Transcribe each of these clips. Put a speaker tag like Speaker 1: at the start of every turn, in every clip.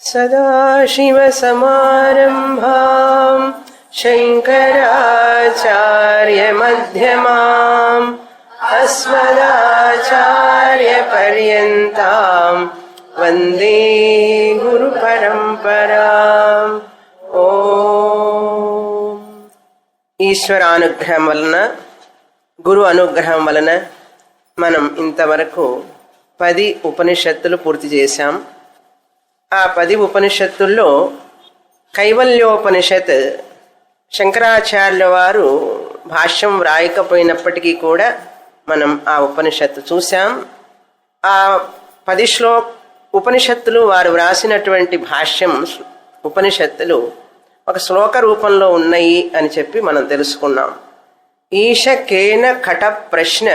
Speaker 1: सदाशिवसमारम्भां शङ्कराचार्यमध्यमाम् अस्मदाचार्यपर्यन्तां वन्दे गुरुपरम्पराम्। ఓం. ఈశ్వరానుగ్రహం వలన, గురు అనుగ్రహం వలన మనం ఇంతవరకు 10 ఉపనిషత్తులు పూర్తి చేశాం. ఆ 10 ఉపనిషత్తుల్లో కైవల్యోపనిషత్ శంకరాచార్యుల వారు భాష్యం వ్రాయకపోయినప్పటికీ కూడా మనం ఆ ఉపనిషత్తు చూశాం. ఆ 10 ఉపనిషత్తులు వారు వ్రాసినటువంటి భాష్యం ఉపనిషత్తులు ఒక శ్లోక రూపంలో ఉన్నాయి అని చెప్పి మనం తెలుసుకున్నాం. ఈశ కేన కట ప్రశ్న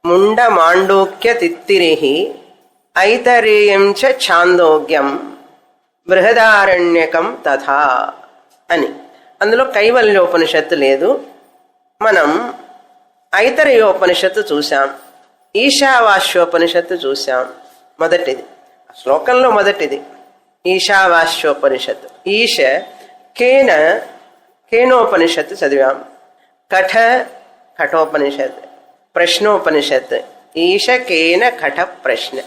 Speaker 1: ముండ మాండూక్య తిత్తిరిహి ఐతరేయం చ ఛాందోగ్యం బృహదారణ్యకం తథా అని. అందులో కైవల్యోపనిషత్తు లేదు. మనం ఐతరేయోపనిషత్తు చూసాం, ఈశావాస్యోపనిషత్తు చూసాం. మొదటిది శ్లోకంలో మొదటిది ఈశావాస్యోపనిషత్తు. ఈశ కేన కేనోపనిషత్తు చదివాం. కఠ కఠోపనిషత్, ప్రశ్నోపనిషత్. ఈశ కేన కఠ ప్రశ్న.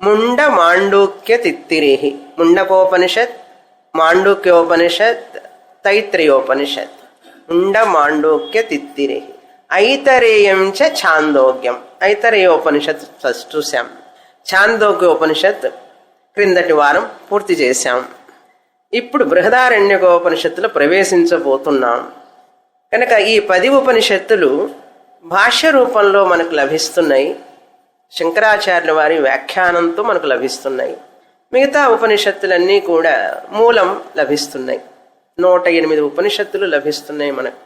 Speaker 1: ముండ మాండూక్య తిత్తిరిహి ముండకోపనిషత్, మాండూక్యోపనిషత్, తైత్రయోపనిషత్. ముండ మాండూక్య తిత్తిరిహి ఐతరేయం చ ఛాందోగ్యం. ఐతరేయోపనిషత్ చూసాం. ఛాందోగ్యోపనిషత్ క్రిందటి వారం పూర్తి చేశాం. ఇప్పుడు బృహదారణ్యకోపనిషత్తులో ప్రవేశించబోతున్నాం. కనుక ఈ 10 ఉపనిషత్తులు భాష్య రూపంలో మనకు లభిస్తున్నాయి. శంకరాచార్యుల వారి వ్యాఖ్యానంతో మనకు లభిస్తున్నాయి. మిగతా ఉపనిషత్తులన్నీ కూడా మూలం లభిస్తున్నాయి. 108 ఉపనిషత్తులు లభిస్తున్నాయి మనకు.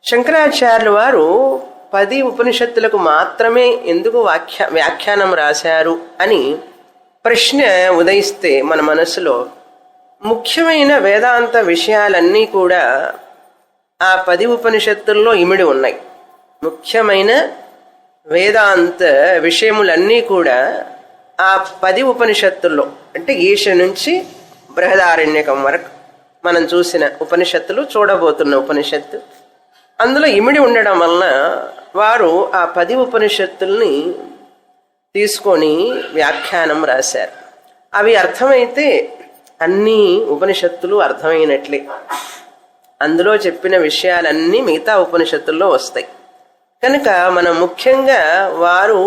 Speaker 1: శంకరాచార్యుల వారు 10 ఉపనిషత్తులకు మాత్రమే ఎందుకు వ్యాఖ్యానం రాశారు అని ప్రశ్న ఉదయిస్తే మన మనసులో ముఖ్యమైన వేదాంత విషయాలన్నీ కూడా ఆ 10 ఉపనిషత్తుల్లో ఇమిడి ఉన్నాయి. ముఖ్యమైన వేదాంత విషయములన్నీ కూడా ఆ 10 ఉపనిషత్తుల్లో, అంటే ఈశ నుంచి బృహదారణ్యకం వరకు మనం చూసిన ఉపనిషత్తులు, చూడబోతున్న ఉపనిషత్తు అందులో ఇమిడి ఉండడం వలన వారు ఆ 10 ఉపనిషత్తుల్ని తీసుకొని వ్యాఖ్యానం రాశారు. అవి అర్థమైతే అన్ని ఉపనిషత్తులు అర్థమైనట్లే. అందులో చెప్పిన విషయాలన్నీ మిగతా ఉపనిషత్తుల్లో వస్తాయి. కనుక మనం ముఖ్యంగా వారు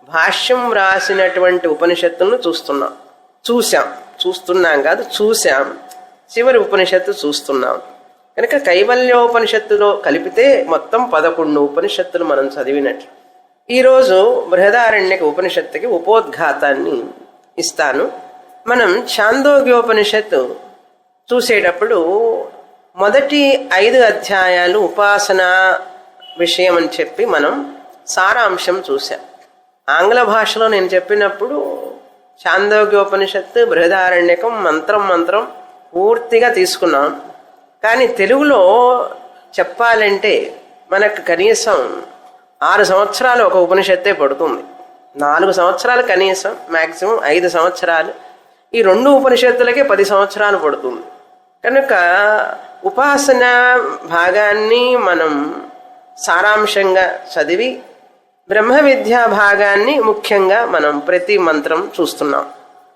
Speaker 1: భాష్యం రాసినటువంటి ఉపనిషత్తులను చూస్తున్నాం కాదు, చూశాం. చివరి ఉపనిషత్తు చూస్తున్నాం. కనుక కైవల్యోపనిషత్తులో కలిపితే మొత్తం 11 ఉపనిషత్తులు మనం చదివినట్లు. ఈరోజు బృహదారణ్యక ఉపనిషత్తుకి ఉపోద్ఘాతాన్ని ఇస్తాను. మనం ఛాందోగ్యోపనిషత్తు చూసేటప్పుడు మొదటి 5 అధ్యాయాలు ఉపాసన విషయం అని చెప్పి మనం సారాంశం చూసాం. ఆంగ్ల భాషలో నేను చెప్పినప్పుడు ఛాందోగ్యోపనిషత్తు, బృహదారణ్యకం మంత్రం పూర్తిగా తీసుకున్నాం. కానీ తెలుగులో చెప్పాలంటే మనకు కనీసం 6 సంవత్సరాలు ఒక ఉపనిషత్తే పడుతుంది. 4 సంవత్సరాలు కనీసం, మ్యాక్సిమం 5 సంవత్సరాలు. ఈ 2 ఉపనిషత్తులకే 10 సంవత్సరాలు పడుతుంది. కనుక ఉపాసన భాగాన్ని మనం సారాంశంగా చదివి బ్రహ్మ విద్యా భాగాన్ని ముఖ్యంగా మనం ప్రతి మంత్రం చూస్తున్నాం.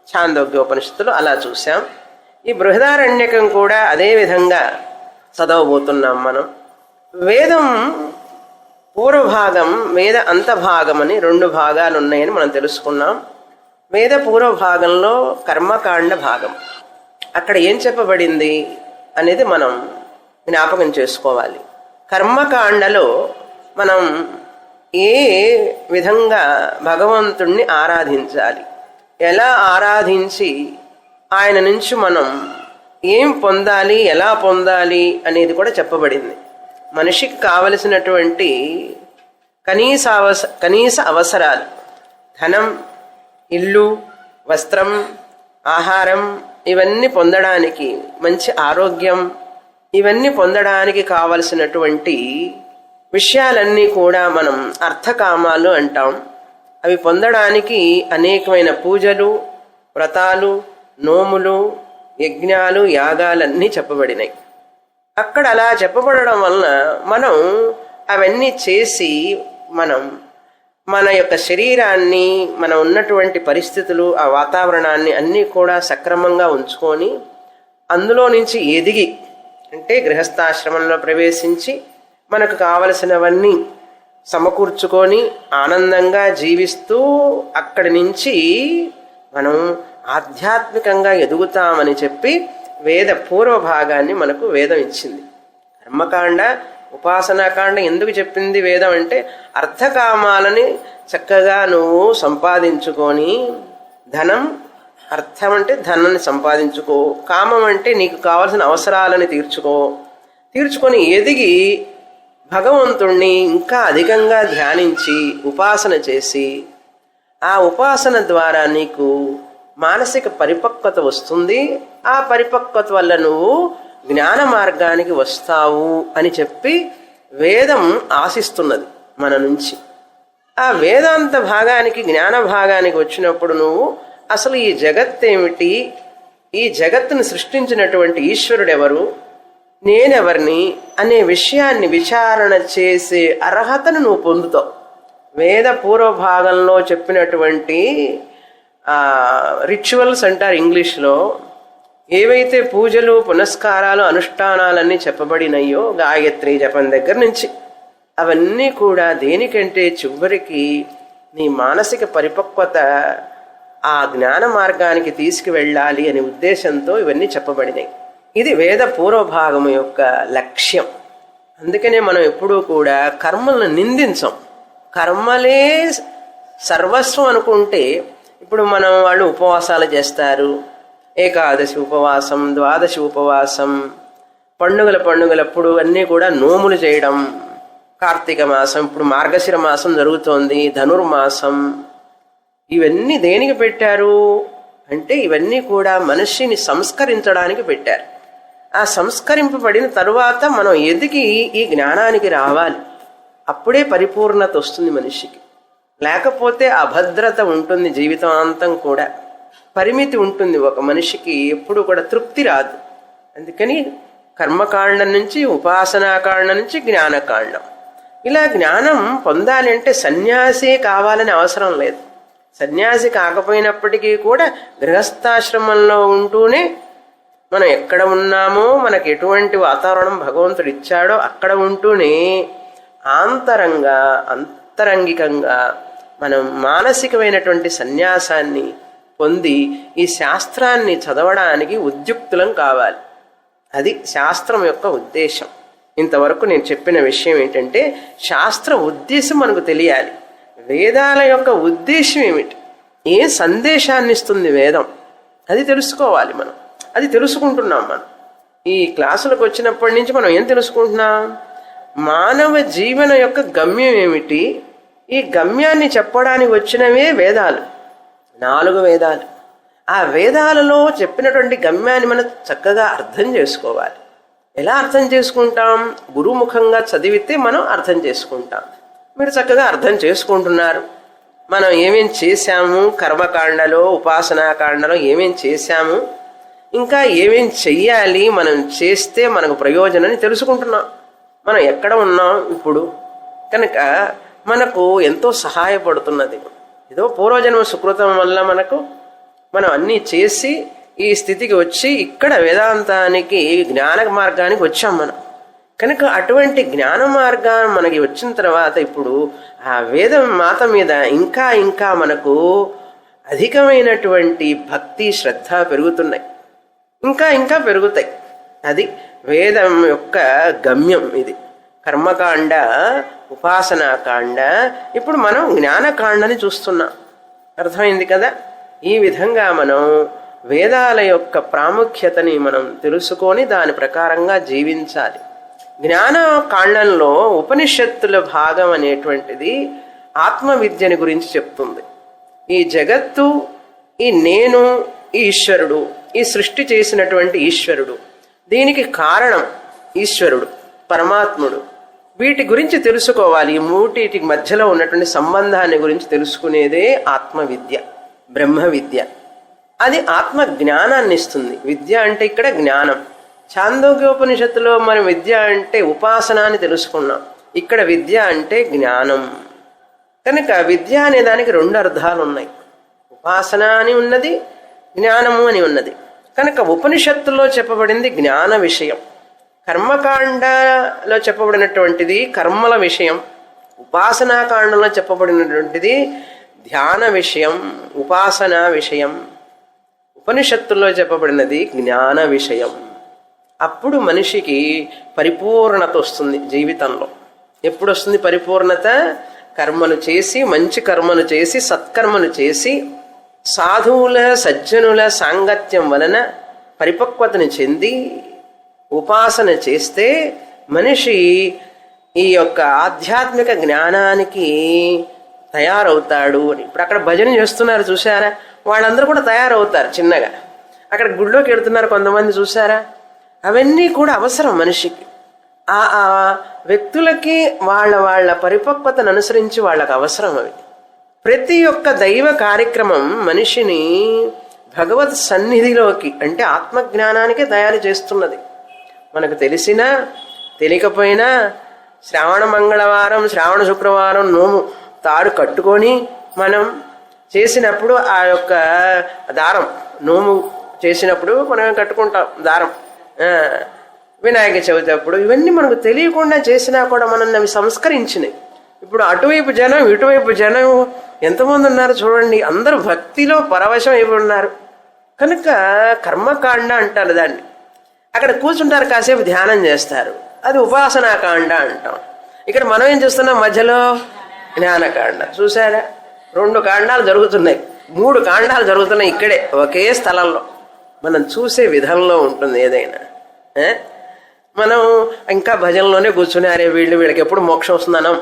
Speaker 1: ఛాందోగ్యోపనిషత్తులు అలా చూసాం. ఈ బృహదారణ్యకం కూడా అదే విధంగా చదవబోతున్నాం మనం. వేదం పూర్వభాగం, వేద అంతభాగం అని 2 భాగాలు ఉన్నాయని మనం తెలుసుకున్నాం. వేద పూర్వభాగంలో కర్మకాండ భాగం, అక్కడ ఏం చెప్పబడింది అనేది మనం జ్ఞాపకం చేసుకోవాలి. కర్మకాండలో మనం ఏ విధంగా భగవంతుణ్ణి ఆరాధించాలి, ఎలా ఆరాధించి ఆయన నుంచి మనం ఏం పొందాలి, ఎలా పొందాలి అనేది కూడా చెప్పబడింది. మనిషికి కావలసినటువంటి కనీస అవసరాలు, ధనం, ఇల్లు, వస్త్రం, ఆహారం, ఇవన్నీ పొందడానికి, మంచి ఆరోగ్యం, ఇవన్నీ పొందడానికి కావలసినటువంటి విషయాలన్నీ కూడా మనం అర్థకామాలు అంటాం. అవి పొందడానికి అనేకమైన పూజలు, వ్రతాలు, నోములు, యజ్ఞాలు, యాగాలన్నీ చెప్పబడినాయి. అక్కడ అలా చెప్పబడడం వలన మనం అవన్నీ చేసి మన యొక్క శరీరాన్ని, మనం ఉన్నటువంటి పరిస్థితులు, ఆ వాతావరణాన్ని అన్నీ కూడా సక్రమంగా ఉంచుకొని అందులో నుంచి ఎదిగి, అంటే గృహస్థాశ్రమంలో ప్రవేశించి మనకు కావలసినవన్నీ సమకూర్చుకొని ఆనందంగా జీవిస్తూ అక్కడి నుంచి మనం ఆధ్యాత్మికంగా ఎదుగుతామని చెప్పి వేద పూర్వభాగాన్ని మనకు వేదం ఇచ్చింది. కర్మకాండ, ఉపాసనాకాండ ఎందుకు చెప్పింది వేదం అంటే, అర్థకామాలని చక్కగా నువ్వు సంపాదించుకొని, ధనం, అర్థం అంటే ధనాన్ని సంపాదించుకో, కామం అంటే నీకు కావలసిన అవసరాలని తీర్చుకొని ఎదిగి భగవంతుణ్ణి ఇంకా అధికంగా ధ్యానించి ఉపాసన చేసి, ఆ ఉపాసన ద్వారా నీకు మానసిక పరిపక్వత వస్తుంది. ఆ పరిపక్వత వల్ల నువ్వు జ్ఞాన మార్గానికి వస్తావు అని చెప్పి వేదం ఆశిస్తున్నది మన నుంచి. ఆ వేదాంత భాగానికి, జ్ఞాన భాగానికి వచ్చినప్పుడు నువ్వు అసలు ఈ జగత్తేమిటి, ఈ జగత్తును సృష్టించినటువంటి ఈశ్వరుడెవరు, నేనెవరిని అనే విషయాన్ని విచారణ చేసే అర్హతను నువ్వు పొందుతావు. వేద పూర్వభాగంలో చెప్పినటువంటి రిచువల్స్ అంటారు ఇంగ్లీష్లో, ఏవైతే పూజలు, పునస్కారాలు, అనుష్ఠానాలన్నీ చెప్పబడినాయో గాయత్రి జపం దగ్గర నుంచి, అవన్నీ కూడా దేనికంటే చివరికి నీ మానసిక పరిపక్వత ఆ జ్ఞాన మార్గానికి తీసుకువెళ్ళాలి అనే ఉద్దేశంతో ఇవన్నీ చెప్పబడినాయి. ఇది వేద పూర్వభాగం యొక్క లక్ష్యం. అందుకనే మనం ఎప్పుడూ కూడా కర్మలను నిందించం. కర్మలే సర్వస్వం అనుకుంటే, ఇప్పుడు వాళ్ళు ఉపవాసాలు చేస్తారు, ఏకాదశి ఉపవాసం, ద్వాదశి ఉపవాసం, పండుగలప్పుడు అన్నీ కూడా నోములు చేయడం, కార్తీక మాసం, ఇప్పుడు మార్గశిర మాసం జరుగుతోంది, ధనుర్మాసం, ఇవన్నీ దేనికి పెట్టారు అంటే ఇవన్నీ కూడా మనిషిని సంస్కరించడానికి పెట్టారు. ఆ సంస్కరింపబడిన తరువాత మనం ఎదిగి ఈ జ్ఞానానికి రావాలి. అప్పుడే పరిపూర్ణత వస్తుంది మనిషికి. లేకపోతే అభద్రత ఉంటుంది, జీవితాంతం కూడా పరిమితి ఉంటుంది. ఒక మనిషికి ఎప్పుడు కూడా తృప్తి రాదు. అందుకని కర్మకాండం నుంచి, ఉపాసనాకాండం నుంచి జ్ఞానకాండం, ఇలా జ్ఞానం పొందాలి అంటే సన్యాసి కావాలని అవసరం లేదు. సన్యాసి కాకపోయినప్పటికీ కూడా గృహస్థాశ్రమంలో ఉంటూనే మనం ఎక్కడ ఉన్నామో, మనకు ఎటువంటి వాతావరణం భగవంతుడు ఇచ్చాడో అక్కడ ఉంటూనే అంతరంగికంగా మనం మానసికమైనటువంటి సన్యాసాన్ని పొంది ఈ శాస్త్రాన్ని చదవడానికి ఉద్యుక్తులం కావాలి. అది శాస్త్రం యొక్క ఉద్దేశం. ఇంతవరకు నేను చెప్పిన విషయం ఏంటంటే, శాస్త్ర ఉద్దేశం మనకు తెలియాలి. వేదాల యొక్క ఉద్దేశం ఏమిటి, ఏ సందేశాన్ని ఇస్తుంది వేదం, అది తెలుసుకోవాలి. మనం అది తెలుసుకుంటున్నాం. మనం ఈ క్లాసులకు వచ్చినప్పటి నుంచి మనం ఏం తెలుసుకుంటున్నాం, మానవ జీవన యొక్క గమ్యం ఏమిటి, ఈ గమ్యాన్ని చెప్పడానికి వచ్చినవే వేదాలు, 4 వేదాలు. ఆ వేదాలలో చెప్పినటువంటి గమ్యాన్ని మనం చక్కగా అర్థం చేసుకోవాలి. ఎలా అర్థం చేసుకుంటాం, గురుముఖంగా చదివితే మనం అర్థం చేసుకుంటాం. మీరు చక్కగా అర్థం చేసుకుంటున్నారు. మనం ఏమేం చేశాము, కర్మకాండలో, ఉపాసనాకాండలో ఏమేం చేశాము, ఇంకా ఏమేం చెయ్యాలి, మనం చేస్తే మనకు ప్రయోజనాన్ని తెలుసుకుంటున్నాం. మనం ఎక్కడ ఉన్నాం ఇప్పుడు, కనుక మనకు ఎంతో సహాయపడుతున్నది. ఏదో పూర్వజన్మ సుకృతం వల్ల మనం అన్నీ చేసి ఈ స్థితికి వచ్చి ఇక్కడ వేదాంతానికి, జ్ఞాన మార్గానికి వచ్చాం మనం. కనుక అటువంటి జ్ఞాన మార్గం మనకి వచ్చిన తర్వాత ఇప్పుడు ఆ వేదం మాత మీద ఇంకా ఇంకా మనకు అధికమైనటువంటి భక్తి, శ్రద్ధ పెరుగుతున్నాయి, ఇంకా ఇంకా పెరుగుతాయి. అది వేదం యొక్క గమ్యం. ఇది కర్మకాండ, ఉపాసనాకాండ. ఇప్పుడు మనం జ్ఞానకాండని చూస్తున్నాం. అర్థమైంది కదా? ఈ విధంగా మనం వేదాల యొక్క ప్రాముఖ్యతని మనం తెలుసుకొని దాని ప్రకారంగా జీవించాలి. జ్ఞానకాండంలో ఉపనిషత్తుల భాగం అనేటువంటిది ఆత్మవిద్యని గురించి చెప్తుంది. ఈ జగత్తు, ఈ నేను, ఈ ఈశ్వరుడు, ఈ సృష్టి చేసినటువంటి ఈశ్వరుడు, దీనికి కారణం ఈశ్వరుడు, పరమాత్ముడు, వీటి గురించి తెలుసుకోవాలి. ఈ మూటికి మధ్యలో ఉన్నటువంటి సంబంధాన్ని గురించి తెలుసుకునేదే ఆత్మవిద్య, బ్రహ్మ విద్య. అది ఆత్మ జ్ఞానాన్ని ఇస్తుంది. విద్య అంటే ఇక్కడ జ్ఞానం. ఛాందోగ్యోపనిషత్తులో మనం విద్య అంటే ఉపాసన అని తెలుసుకున్నాం. ఇక్కడ విద్య అంటే జ్ఞానం. కనుక విద్య అనే దానికి రెండు అర్థాలు ఉన్నాయి. ఉపాసన అని ఉన్నది, జ్ఞానము అని ఉన్నది. కనుక ఉపనిషత్తులో చెప్పబడింది జ్ఞాన విషయం, కర్మకాండలో చెప్పబడినటువంటిది కర్మల విషయం, ఉపాసనాకాండంలో చెప్పబడినటువంటిది ధ్యాన విషయం, ఉపాసనా విషయం. ఉపనిషత్తుల్లో చెప్పబడినది జ్ఞాన విషయం. అప్పుడు మనిషికి పరిపూర్ణత వస్తుంది జీవితంలో. ఎప్పుడు వస్తుంది పరిపూర్ణత? కర్మలు చేసి, మంచి కర్మలు చేసి, సత్కర్మలు చేసి, సాధువుల సజ్జనుల సాంగత్యం వలన పరిపక్వతను చెంది ఉపాసన చేస్తే మనిషి ఈ యొక్క ఆధ్యాత్మిక జ్ఞానానికి తయారవుతాడు అని. ఇప్పుడు అక్కడ భజన చేస్తున్నారు చూసారా, వాళ్ళందరూ కూడా తయారవుతారు చిన్నగా. అక్కడ గుడిలోకి వెళ్తున్నారు కొంతమంది చూసారా. అవన్నీ కూడా అవసరం మనిషికి. ఆ వ్యక్తులకి వాళ్ళ పరిపక్వతను అనుసరించి వాళ్ళకు అవసరం అవి. ప్రతి ఒక్క దైవ కార్యక్రమం మనిషిని భగవత్ సన్నిధిలోకి అంటే ఆత్మజ్ఞానానికి తయారు చేస్తున్నది. మనకు తెలిసినా తెలియకపోయినా శ్రావణ మంగళవారం, శ్రావణ శుక్రవారం నోము తాడు కట్టుకొని మనం చేసినప్పుడు ఆ యొక్క దారం, నోము చేసినప్పుడు మనం కట్టుకుంటాం దారం. వినాయక చవితి అప్పుడు ఇవన్నీ మనకు తెలియకుండా చేసినా కూడా మనం అవి సంస్కరించినాయి. ఇప్పుడు అటువైపు జనం ఇటువైపు జనం ఎంతమంది ఉన్నారు చూడండి. అందరూ భక్తిలో పరవశం అయిపోయి ఉన్నారు. కనుక కర్మకాండ అంటారు దాన్ని. అక్కడ కూర్చుంటారు, కాసేపు ధ్యానం చేస్తారు, అది ఉపాసనాకాండ అంటాం. ఇక్కడ మనం ఏం చేస్తున్నాం? మధ్యలో జ్ఞానకాండ. చూసారా, 2 కాండాలు జరుగుతున్నాయి, 3 కాండాలు జరుగుతున్నాయి ఇక్కడే ఒకే స్థలంలో. మనం చూసే విధంలో ఉంటుంది ఏదైనా. మనం ఇంకా భజనలోనే కూర్చున్నారే, వీళ్ళకి ఎప్పుడు మోక్షం వస్తుందనం.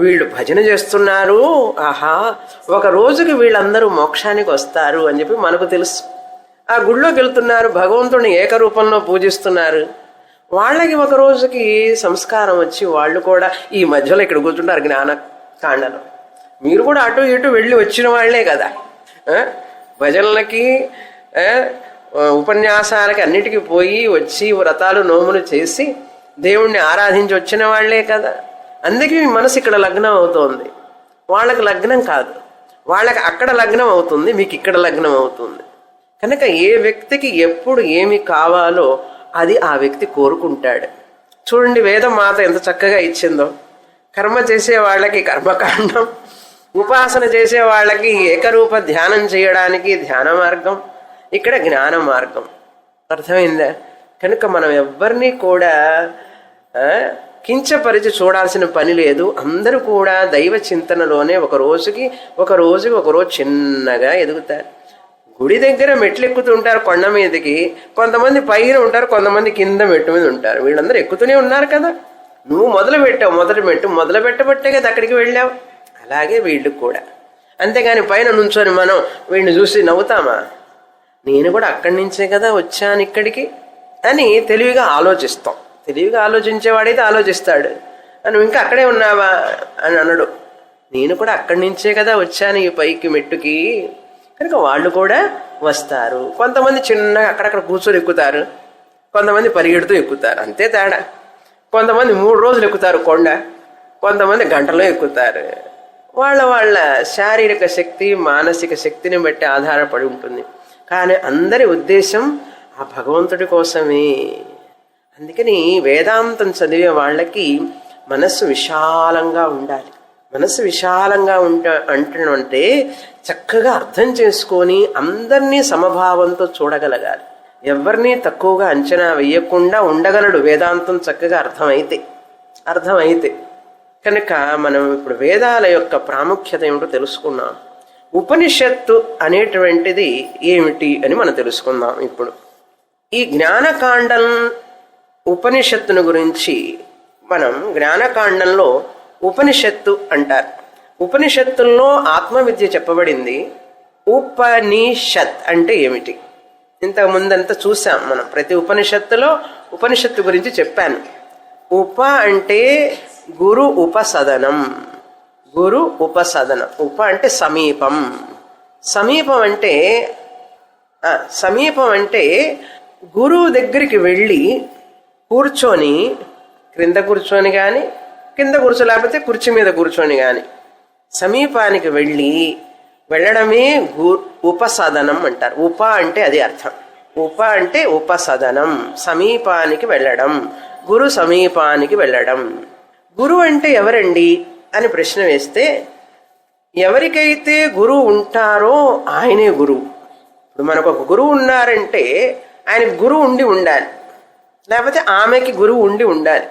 Speaker 1: వీళ్ళు భజన చేస్తున్నారు, ఆహా ఒక రోజుకి వీళ్ళందరూ మోక్షానికి వస్తారు అని చెప్పి మనకు తెలుసు. ఆ గుళ్ళోకి వెళ్తున్నారు, భగవంతుడిని ఏకరూపంలో పూజిస్తున్నారు, వాళ్ళకి ఒక రోజుకి సంస్కారం వచ్చి వాళ్ళు కూడా ఈ మధ్యలో ఇక్కడ కూర్చుంటారు జ్ఞానకాండలో. మీరు కూడా అటు ఇటు వెళ్ళి వచ్చిన వాళ్లే కదా. భజనలకి ఉపన్యాసాలకి అన్నిటికీ పోయి వచ్చి వ్రతాలు నోములు చేసి దేవుణ్ణి ఆరాధించి వచ్చిన వాళ్లే కదా. అందుకే మీ మనసు ఇక్కడ లగ్నం అవుతోంది, వాళ్ళకి లగ్నం కాదు. వాళ్ళకి అక్కడ లగ్నం అవుతుంది, మీకు ఇక్కడ లగ్నం అవుతుంది. కనుక ఏ వ్యక్తికి ఎప్పుడు ఏమి కావాలో అది ఆ వ్యక్తి కోరుకుంటాడు. చూడండి వేదం మాత ఎంత చక్కగా ఇచ్చిందో. కర్మ చేసే వాళ్ళకి కర్మకాండం, ఉపాసన చేసే వాళ్ళకి ఏకరూప ధ్యానం చేయడానికి ధ్యాన మార్గం, ఇక్కడ జ్ఞాన మార్గం. అర్థమైందా? కనుక మనం ఎవ్వరినీ కూడా కించపరిచి చూడాల్సిన పని లేదు. అందరూ కూడా దైవ చింతనలోనే ఒక రోజు చిన్నగా ఎదుగుతారు. గుడి దగ్గర మెట్లు ఎక్కుతూ ఉంటారు కొండ మీదకి, కొంతమంది పైన ఉంటారు, కొంతమంది కింద మెట్టు మీద ఉంటారు. వీళ్ళందరూ ఎక్కుతూనే ఉన్నారు కదా. నువ్వు మొదలు పెట్టబట్టే కదా అక్కడికి వెళ్ళావు. అలాగే వీళ్ళు కూడా. అంతేగాని పైన నుంచొని మనం వీడిని చూసి నవ్వుతామా? నేను కూడా అక్కడి నుంచే కదా వచ్చాను ఇక్కడికి అని తెలివిగా ఆలోచిస్తాం. తెలివిగా ఆలోచించేవాడైతే ఆలోచిస్తాడు. నువ్వు ఇంకా అక్కడే ఉన్నావా అని అనడు. నేను కూడా అక్కడి నుంచే కదా వచ్చాను ఈ పైకి మెట్టుకి. కనుక వాళ్ళు కూడా వస్తారు. కొంతమంది చిన్నగా అక్కడక్కడ కూర్చొని ఎక్కుతారు, కొంతమంది పరిగెడుతూ ఎక్కుతారు, అంతే తేడా. కొంతమంది 3 రోజులు ఎక్కుతారు కొండ, కొంతమంది గంటలో ఎక్కుతారు. వాళ్ళ శారీరక శక్తి మానసిక శక్తిని బట్టి ఆధారపడి ఉంటుంది. కానీ అందరి ఉద్దేశం ఆ భగవంతుడి కోసమే. అందుకని వేదాంతం చదివే వాళ్ళకి మనస్సు విశాలంగా ఉండాలి. మనస్సు విశాలంగా అంటే చక్కగా అర్థం చేసుకొని అందరినీ సమభావంతో చూడగలగాలి. ఎవరినీ తక్కువగా అంచనా వేయకుండా ఉండగలడు వేదాంతం చక్కగా అర్థమైతే. కనుక మనం ఇప్పుడు వేదాల యొక్క ప్రాముఖ్యత ఏమిటో తెలుసుకున్నాం. ఉపనిషత్తు అనేటువంటిది ఏమిటి అని మనం తెలుసుకుందాం. ఇప్పుడు ఈ జ్ఞానకాండం ఉపనిషత్తును గురించి మనం జ్ఞానకాండంలో ఉపనిషత్తు అంటారు. ఉపనిషత్తుల్లో ఆత్మవిద్య చెప్పబడింది. ఉపనిషత్ అంటే ఏమిటి ఇంతకు ముందంతా చూసాం మనం. ప్రతి ఉపనిషత్తులో ఉపనిషత్తు గురించి చెప్పాను. ఉప అంటే గురు ఉపసదనం. ఉప అంటే సమీపం. సమీపం అంటే సమీపం అంటే గురువు దగ్గరికి వెళ్ళి కూర్చొని, క్రింద కూర్చొని కానీ, కింద కూర్చోలేకపోతే కుర్చీ మీద కూర్చొని కానీ సమీపానికి వెళ్ళడమే ఉపసదనం అంటారు. ఉప అంటే అది అర్థం. ఉప అంటే ఉపసదనం, సమీపానికి వెళ్ళడం, గురు సమీపానికి వెళ్ళడం. గురువు అంటే ఎవరండి అని ప్రశ్న వేస్తే, ఎవరికైతే గురువు ఉంటారో ఆయనే గురువు. ఇప్పుడు మనకు ఒక గురువు ఉన్నారంటే ఆయనకు గురువు ఉండాలి, లేకపోతే ఆమెకి గురువు ఉండాలి.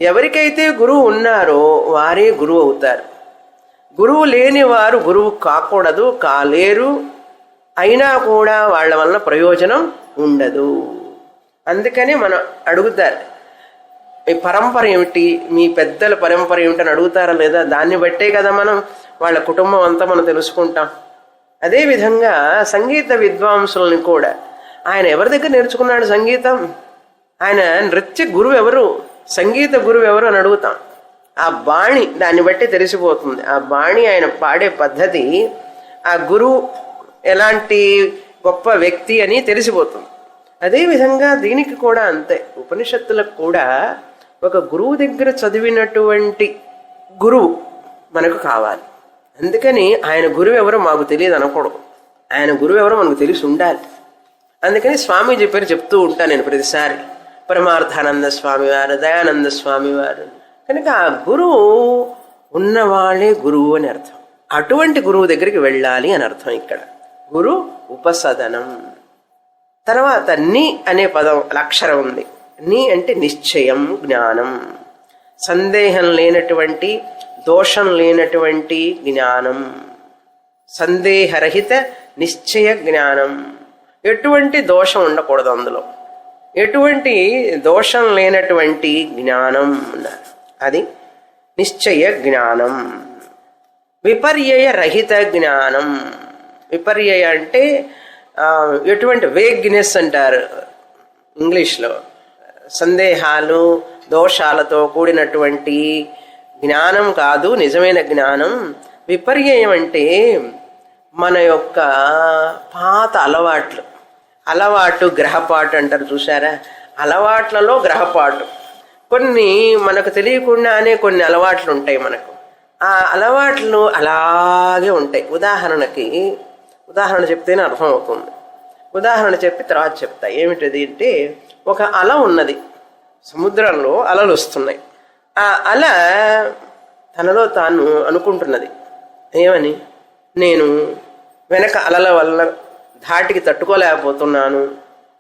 Speaker 1: ఎవరికైతే గురువు ఉన్నారో వారే గురువు అవుతారు. గురువు లేని వారు గురువు కాకూడదు, కాలేరు. అయినా కూడా వాళ్ళ వలన ప్రయోజనం ఉండదు. అందుకని మనం అడుగుతారు, మీ పరంపర ఏమిటి, మీ పెద్దల పరంపర ఏమిటని అడుగుతారా లేదా? దాన్ని బట్టే కదా మనం వాళ్ళ కుటుంబం అంతా మనం తెలుసుకుంటాం. అదేవిధంగా సంగీత విద్వాంసులని కూడా ఆయన ఎవరి దగ్గర నేర్చుకున్నాడు సంగీతం, ఆయన నృత్య గురువు ఎవరు, సంగీత గురువు ఎవరు అని అడుగుతాం. ఆ బాణి దాన్ని బట్టి తెలిసిపోతుంది. ఆ బాణి ఆయన పాడే పద్ధతి, ఆ గురువు ఎలాంటి గొప్ప వ్యక్తి అని తెలిసిపోతుంది. అదేవిధంగా దీనికి కూడా అంతే. ఉపనిషత్తులకు కూడా ఒక గురువు దగ్గర చదివినటువంటి గురువు మనకు కావాలి. అందుకని ఆయన గురువు ఎవరో మాకు తెలియదు అనకూడదు, ఆయన గురువు ఎవరో మనకు తెలిసి ఉండాలి. అందుకని స్వామీజీ పేరు చెప్తూ ఉంటాను నేను ప్రతిసారి, పరమార్థానంద స్వామి వారు, దయానంద స్వామి వారు. కనుక ఆ గురువు ఉన్నవాళ్లే గురువు అని అర్థం. అటువంటి గురువు దగ్గరికి వెళ్ళాలి అని అర్థం. ఇక్కడ గురు ఉపసదనం. తర్వాత ని అనే పదం అక్షరం ఉంది. ని అంటే నిశ్చయం, జ్ఞానం, సందేహం లేనటువంటి, దోషం లేనటువంటి జ్ఞానం, సందేహరహిత నిశ్చయ జ్ఞానం. ఎటువంటి దోషం ఉండకూడదు అందులో, ఎటువంటి దోషం లేనటువంటి జ్ఞానం అన్నారు. అది నిశ్చయ జ్ఞానం. విపర్యయ రహిత జ్ఞానం. విపర్యయ అంటే ఎటువంటి వేగ్నెస్ అంటారు ఇంగ్లీష్లో, సందేహాలు దోషాలతో కూడినటువంటి జ్ఞానం కాదు నిజమైన జ్ఞానం. విపర్యయం అంటే మన యొక్క పాత అలవాటు గ్రహపాటు అంటారు చూసారా, అలవాట్లలో గ్రహపాటు. కొన్ని మనకు తెలియకుండానే కొన్ని అలవాట్లు ఉంటాయి మనకు. ఆ అలవాట్లు అలాగే ఉంటాయి. ఉదాహరణ చెప్తేనే అర్థం అవుతుంది. ఉదాహరణ చెప్పి తర్వాత చెప్తా. ఏమిటది అంటే, ఒక అల ఉన్నది, సముద్రంలో అలలు వస్తున్నాయి. ఆ అల తనలో తాను అనుకుంటున్నది, ఏమని, నేను వెనక అలల వల్ల ధాటికి తట్టుకోలేకపోతున్నాను,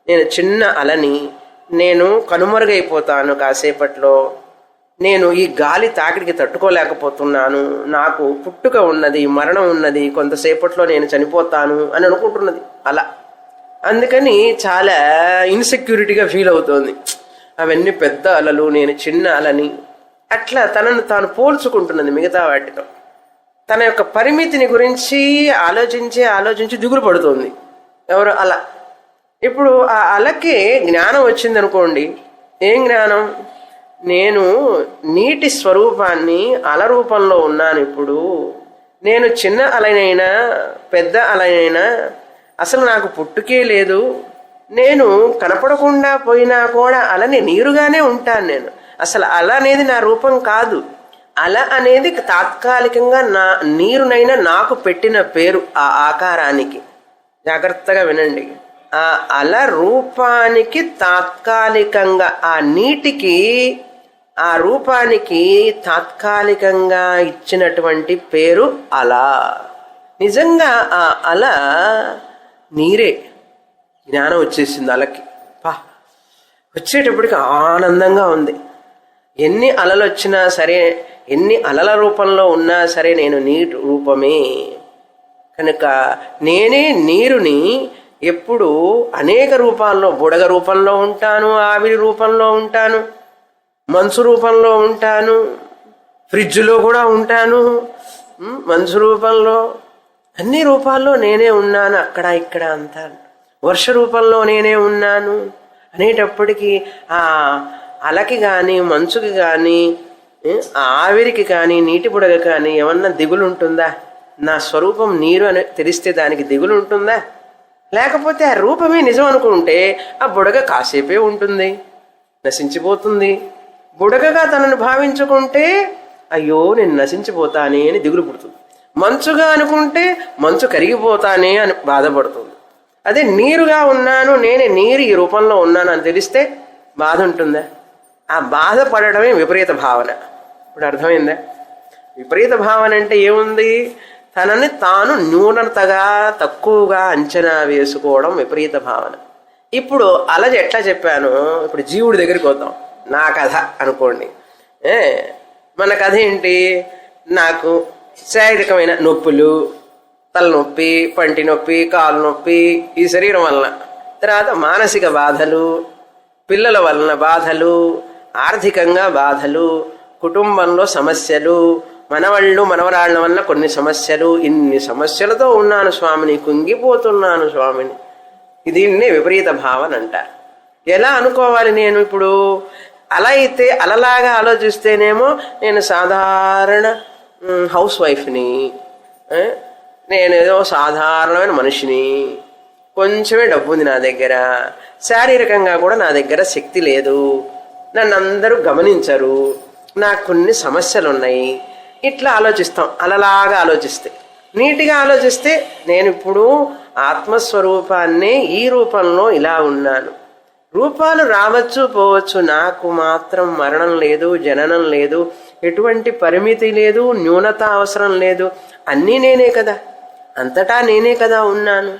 Speaker 1: నేను చిన్న అలని, నేను కనుమరుగైపోతాను కాసేపట్లో, నేను ఈ గాలి తాకిడికి తట్టుకోలేకపోతున్నాను, నాకు పుట్టుక ఉన్నది, మరణం ఉన్నది, కొంతసేపట్లో నేను చనిపోతాను అని అనుకుంటున్నది అలా. అందుకని చాలా ఇన్సెక్యూరిటీగా ఫీల్ అవుతోంది. అవన్నీ పెద్ద అలలు, నేను చిన్న అలని. అట్లా తనను తాను పోల్చుకుంటున్నది మిగతా వాటితో. తన యొక్క పరిమితిని గురించి ఆలోచించి దిగులు పడుతోంది. ఎవరు అలా. ఇప్పుడు ఆ అలకి జ్ఞానం వచ్చింది అనుకోండి. ఏం జ్ఞానం? నేను నీటి స్వరూపాన్ని అల రూపంలో ఉన్నాను. ఇప్పుడు నేను చిన్న అలనైనా పెద్ద అలనైనా అసలు నాకు పుట్టుకే లేదు. నేను కనపడకుండా పోయినా కూడా అలని నీరుగానే ఉంటాను. నేను అసలు అల అనేది నా రూపం కాదు. అల అనేది తాత్కాలికంగా నీరునైనా నాకు పెట్టిన పేరు ఆ ఆకారానికి. జాగ్రత్తగా వినండి. ఆ అల రూపానికి తాత్కాలికంగా, ఆ నీటికి, ఆ రూపానికి తాత్కాలికంగా ఇచ్చినటువంటి పేరు అల. నిజంగా ఆ అల నీరే. జ్ఞానం వచ్చేసింది అలకి. వచ్చేటప్పటికి ఆనందంగా ఉంది. ఎన్ని అలలు వచ్చినా సరే, ఎన్ని అలల రూపంలో ఉన్నా సరే నేను నీటి రూపమే. కనుక నేనే నీరుని ఎప్పుడు అనేక రూపాల్లో, బుడగ రూపంలో ఉంటాను, ఆవిరి రూపంలో ఉంటాను, మంచు రూపంలో ఉంటాను, ఫ్రిడ్జ్లో కూడా ఉంటాను, మంచు రూపంలో, అన్ని రూపాల్లో నేనే ఉన్నాను. అక్కడ ఇక్కడ అంతా వర్ష రూపంలో నేనే ఉన్నాను అనేటప్పటికీ ఆ అలకి కానీ, మంచుకి కానీ, ఆవిరికి కానీ, నీటి బుడగ కానీ ఏమన్నా దిగులు ఉంటుందా? నా స్వరూపం నీరు అని తెలిస్తే దానికి దిగులు ఉంటుందా? లేకపోతే ఆ రూపమే నిజం అనుకుంటే ఆ బుడగ కాసేపే ఉంటుంది, నశించిపోతుంది. బుడగగా తనను భావించుకుంటే అయ్యో నేను నశించిపోతానే అని దిగులు పుడుతుంది. మంచుగా అనుకుంటే మంచు కరిగిపోతానే అని బాధపడుతుంది. అదే నీరుగా ఉన్నాను, నేనే నీరు ఈ రూపంలో ఉన్నాను అని తెలిస్తే బాధ ఉంటుందా? ఆ బాధపడటమే విపరీత భావన. ఇప్పుడు అర్థమైందా? విపరీత భావన అంటే ఏముంది? తనని తాను న్యూనతగా తక్కువగా అంచనా వేసుకోవడం విపరీత భావన. ఇప్పుడు అలా ఎట్లా చెప్పాను, ఇప్పుడు జీవుడి దగ్గరికి వద్దాం. నా కథ అనుకోండి. మన కథ ఏంటి? నాకు శారీరకమైన నొప్పులు, తలనొప్పి, పంటి నొప్పి, కాలు నొప్పి ఈ శరీరం వలన, తర్వాత మానసిక బాధలు, పిల్లల వలన బాధలు, ఆర్థికంగా బాధలు, కుటుంబంలో సమస్యలు, మనవాళ్ళు మనవరాళ్ల వల్ల కొన్ని సమస్యలు, ఇన్ని సమస్యలతో ఉన్నాను స్వామిని, కుంగిపోతున్నాను స్వామిని. దీన్నే విపరీత భావన అంటారు. ఎలా అనుకోవాలి నేను ఇప్పుడు? అలా అయితే అలలాగా ఆలోచిస్తేనేమో నేను సాధారణ హౌస్ వైఫ్ని, నేనేదో సాధారణమైన మనిషిని, కొంచెమే డబ్బు ఉంది నా దగ్గర, శారీరకంగా కూడా నా దగ్గర శక్తి లేదు, నన్ను అందరూ గమనించరు, నాకు కొన్ని సమస్యలు ఉన్నాయి, ఇట్లా ఆలోచిస్తాం. అలలాగా ఆలోచిస్తే, నీట్గా ఆలోచిస్తే నేను ఇప్పుడు ఆత్మస్వరూపాన్నే ఈ రూపంలో ఇలా ఉన్నాను. రూపాలు రావచ్చు పోవచ్చు, నాకు మాత్రం మరణం లేదు, జననం లేదు, ఎటువంటి పరిమితి లేదు, న్యూనత అవసరం లేదు. అన్నీ నేనే కదా, అంతటా నేనే కదా ఉన్నాను.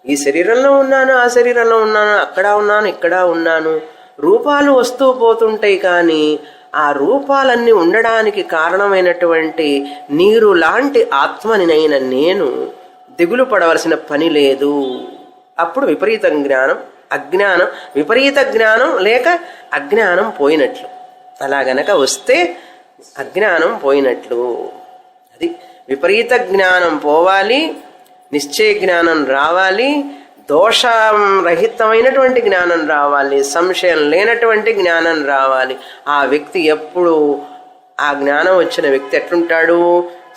Speaker 1: ఈ శరీరంలో ఉన్నాను, ఆ శరీరంలో ఉన్నాను, అక్కడ ఉన్నాను, ఇక్కడ ఉన్నాను. రూపాలు వస్తూ పోతుంటాయి, కానీ ఆ రూపాలన్నీ ఉండడానికి కారణమైనటువంటి నీరు లాంటి ఆత్మనినైన నేను దిగులు పడవలసిన పని లేదు. అప్పుడు విపరీత జ్ఞానం, అజ్ఞానం, విపరీత జ్ఞానం లేక అజ్ఞానం పోయినట్లు. అలా గనక వస్తే అజ్ఞానం పోయినట్లు. అది విపరీత జ్ఞానం పోవాలి, నిశ్చయ జ్ఞానం రావాలి, దోషం రహితమైనటువంటి జ్ఞానం రావాలి, సంశయం లేనటువంటి జ్ఞానం రావాలి. ఆ వ్యక్తి ఎప్పుడు ఆ జ్ఞానం వచ్చిన వ్యక్తి ఎట్లుంటాడు?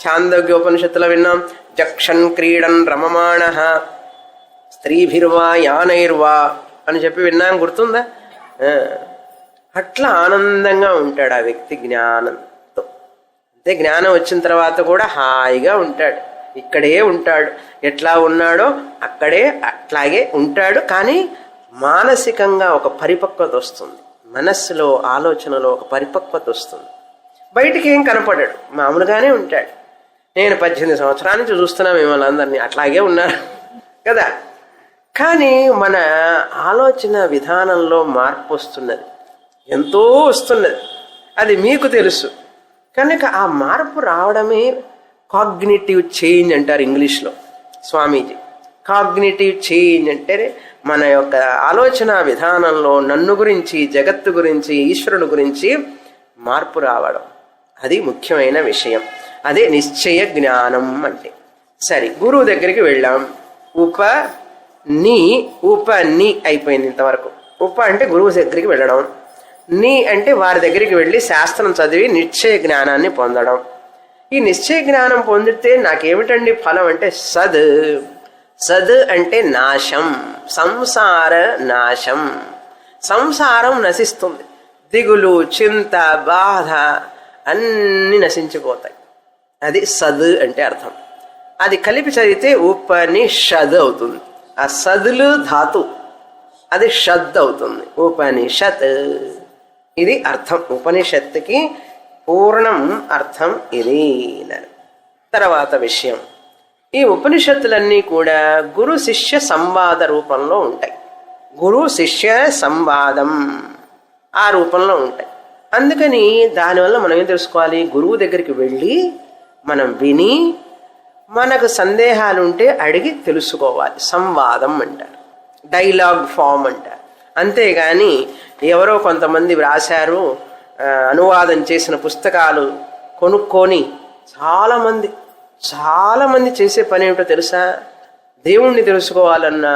Speaker 1: ఛాందోగ్యోపనిషత్తులో విన్నాం, జక్షన్ క్రీడన్ రమమాణ స్త్రీభిర్వా యానైర్వా అని చెప్పి విన్నాం, గుర్తుందా? అట్లా ఆనందంగా ఉంటాడు ఆ వ్యక్తి జ్ఞానంతో. అంతే, జ్ఞానం వచ్చిన తర్వాత కూడా హాయిగా ఉంటాడు, ఇక్కడే ఉంటాడు. ఎట్లా ఉన్నాడో అక్కడే అట్లాగే ఉంటాడు. కానీ మానసికంగా ఒక పరిపక్వత వస్తుంది, మనస్సులో ఆలోచనలో ఒక పరిపక్వత వస్తుంది. బయటికి ఏం కనపడాడు, మామూలుగానే ఉంటాడు. నేను 18 సంవత్సరాల నుంచి చూస్తున్నా మిమ్మల్ని అందరినీ, అట్లాగే ఉన్నారు కదా. కానీ మన ఆలోచన విధానంలో మార్పు వస్తున్నది, ఎంతో వస్తున్నది, అది మీకు తెలుసు. కనుక ఆ మార్పు రావడమే కాగ్నిటివ్ చేంజ్ అంటారు ఇంగ్లీష్లో స్వామీజీ. కాగ్నిటివ్ చేంజ్ అంటే మన యొక్క ఆలోచన విధానంలో నన్ను గురించి, జగత్తు గురించి, ఈశ్వరుడు గురించి మార్పు రావడం, అది ముఖ్యమైన విషయం. అదే నిశ్చయ జ్ఞానం అంటే. సరే, గురువు దగ్గరికి వెళ్ళాం. ఉప ని అయిపోయింది ఇంతవరకు. ఉప అంటే గురువు దగ్గరికి వెళ్ళడం, ని అంటే వారి దగ్గరికి వెళ్ళి శాస్త్రం చదివి నిశ్చయ జ్ఞానాన్ని పొందడం. ఈ నిశ్చయ జ్ఞానం పొందితే నాకేమిటండి ఫలం అంటే సద్. సద్ అంటే నాశం, సంసార నాశం. సంసారం నశిస్తుంది, దిగులు, చింత, బాధ అన్ని నశించిపోతాయి. అది సద్ అంటే అర్థం. అది కలిపి చదివితే ఉపనిషద్ అవుతుంది. ఆ సదులు ధాతు, అది షద్ అవుతుంది, ఉపనిషత్. ఇది అర్థం, ఉపనిషత్తుకి పూర్ణం అర్థం ఇది. తర్వాత విషయం, ఈ ఉపనిషత్తులన్నీ కూడా గురు శిష్య సంవాద రూపంలో ఉంటాయి. గురు శిష్య సంవాదం ఆ రూపంలో ఉంటాయి. అందుకని దానివల్ల మనం ఏం తెలుసుకోవాలి? గురువు దగ్గరికి వెళ్ళి మనం విని మనకు సందేహాలు ఉంటే అడిగి తెలుసుకోవాలి. సంవాదం అంటారు, డైలాగ్ ఫామ్ అంటారు. అంతేగాని ఎవరో కొంతమంది వ్రాశారు, అనువాదం చేసిన పుస్తకాలు కొనుక్కొని చాలామంది చేసే పని ఏమిటో తెలుసా? దేవుణ్ణి తెలుసుకోవాలన్నా,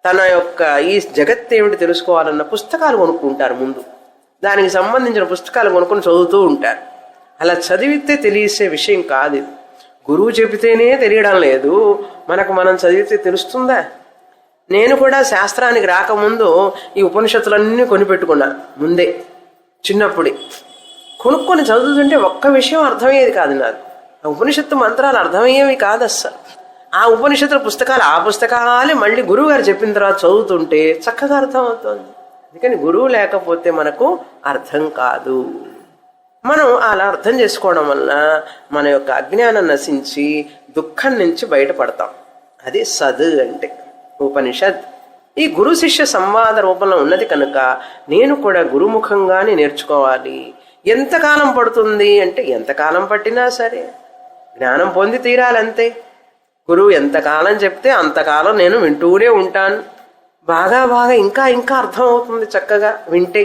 Speaker 1: తన యొక్క ఈ జగత్ ఏమిటి తెలుసుకోవాలన్నా పుస్తకాలు కొనుక్కుంటారు. ముందు దానికి సంబంధించిన పుస్తకాలు కొనుక్కొని చదువుతూ ఉంటారు. అలా చదివితే తెలిసే విషయం కాదు. గురువు చెబితేనే తెలియడం లేదు, మనం చదివితే తెలుస్తుందా? నేను కూడా శాస్త్రానికి రాకముందు ఈ ఉపనిషత్తులన్నీ కొనిపెట్టుకున్నా ముందే, చిన్నప్పుడే కొనుక్కొని చదువుతుంటే ఒక్క విషయం అర్థమయ్యేది కాదు నాకు. ఆ ఉపనిషత్తు మంత్రాలు అర్థమయ్యేవి కాదు అస్సలు. ఆ ఉపనిషత్తుల పుస్తకాలు, ఆ పుస్తకాలే మళ్ళీ గురువు గారు చెప్పిన తర్వాత చదువుతుంటే చక్కగా అర్థం అవుతుంది. అందుకని గురువు లేకపోతే మనకు అర్థం కాదు. మనం అలా అర్థం చేసుకోవడం వల్ల మన యొక్క అజ్ఞానం నశించి దుఃఖం నుంచి బయటపడతాం. అది సద్ అంటే ఉపనిషత్. ఈ గురు శిష్య సంవాద రూపంలో ఉన్నది కనుక నేను కూడా గురుముఖంగానే నేర్చుకోవాలి. ఎంతకాలం పడుతుంది అంటే ఎంతకాలం పట్టినా సరే జ్ఞానం పొంది తీరాలంతే. గురువు ఎంతకాలం చెప్తే అంతకాలం నేను వింటూనే ఉంటాను. బాగా ఇంకా ఇంకా అర్థం అవుతుంది చక్కగా వింటే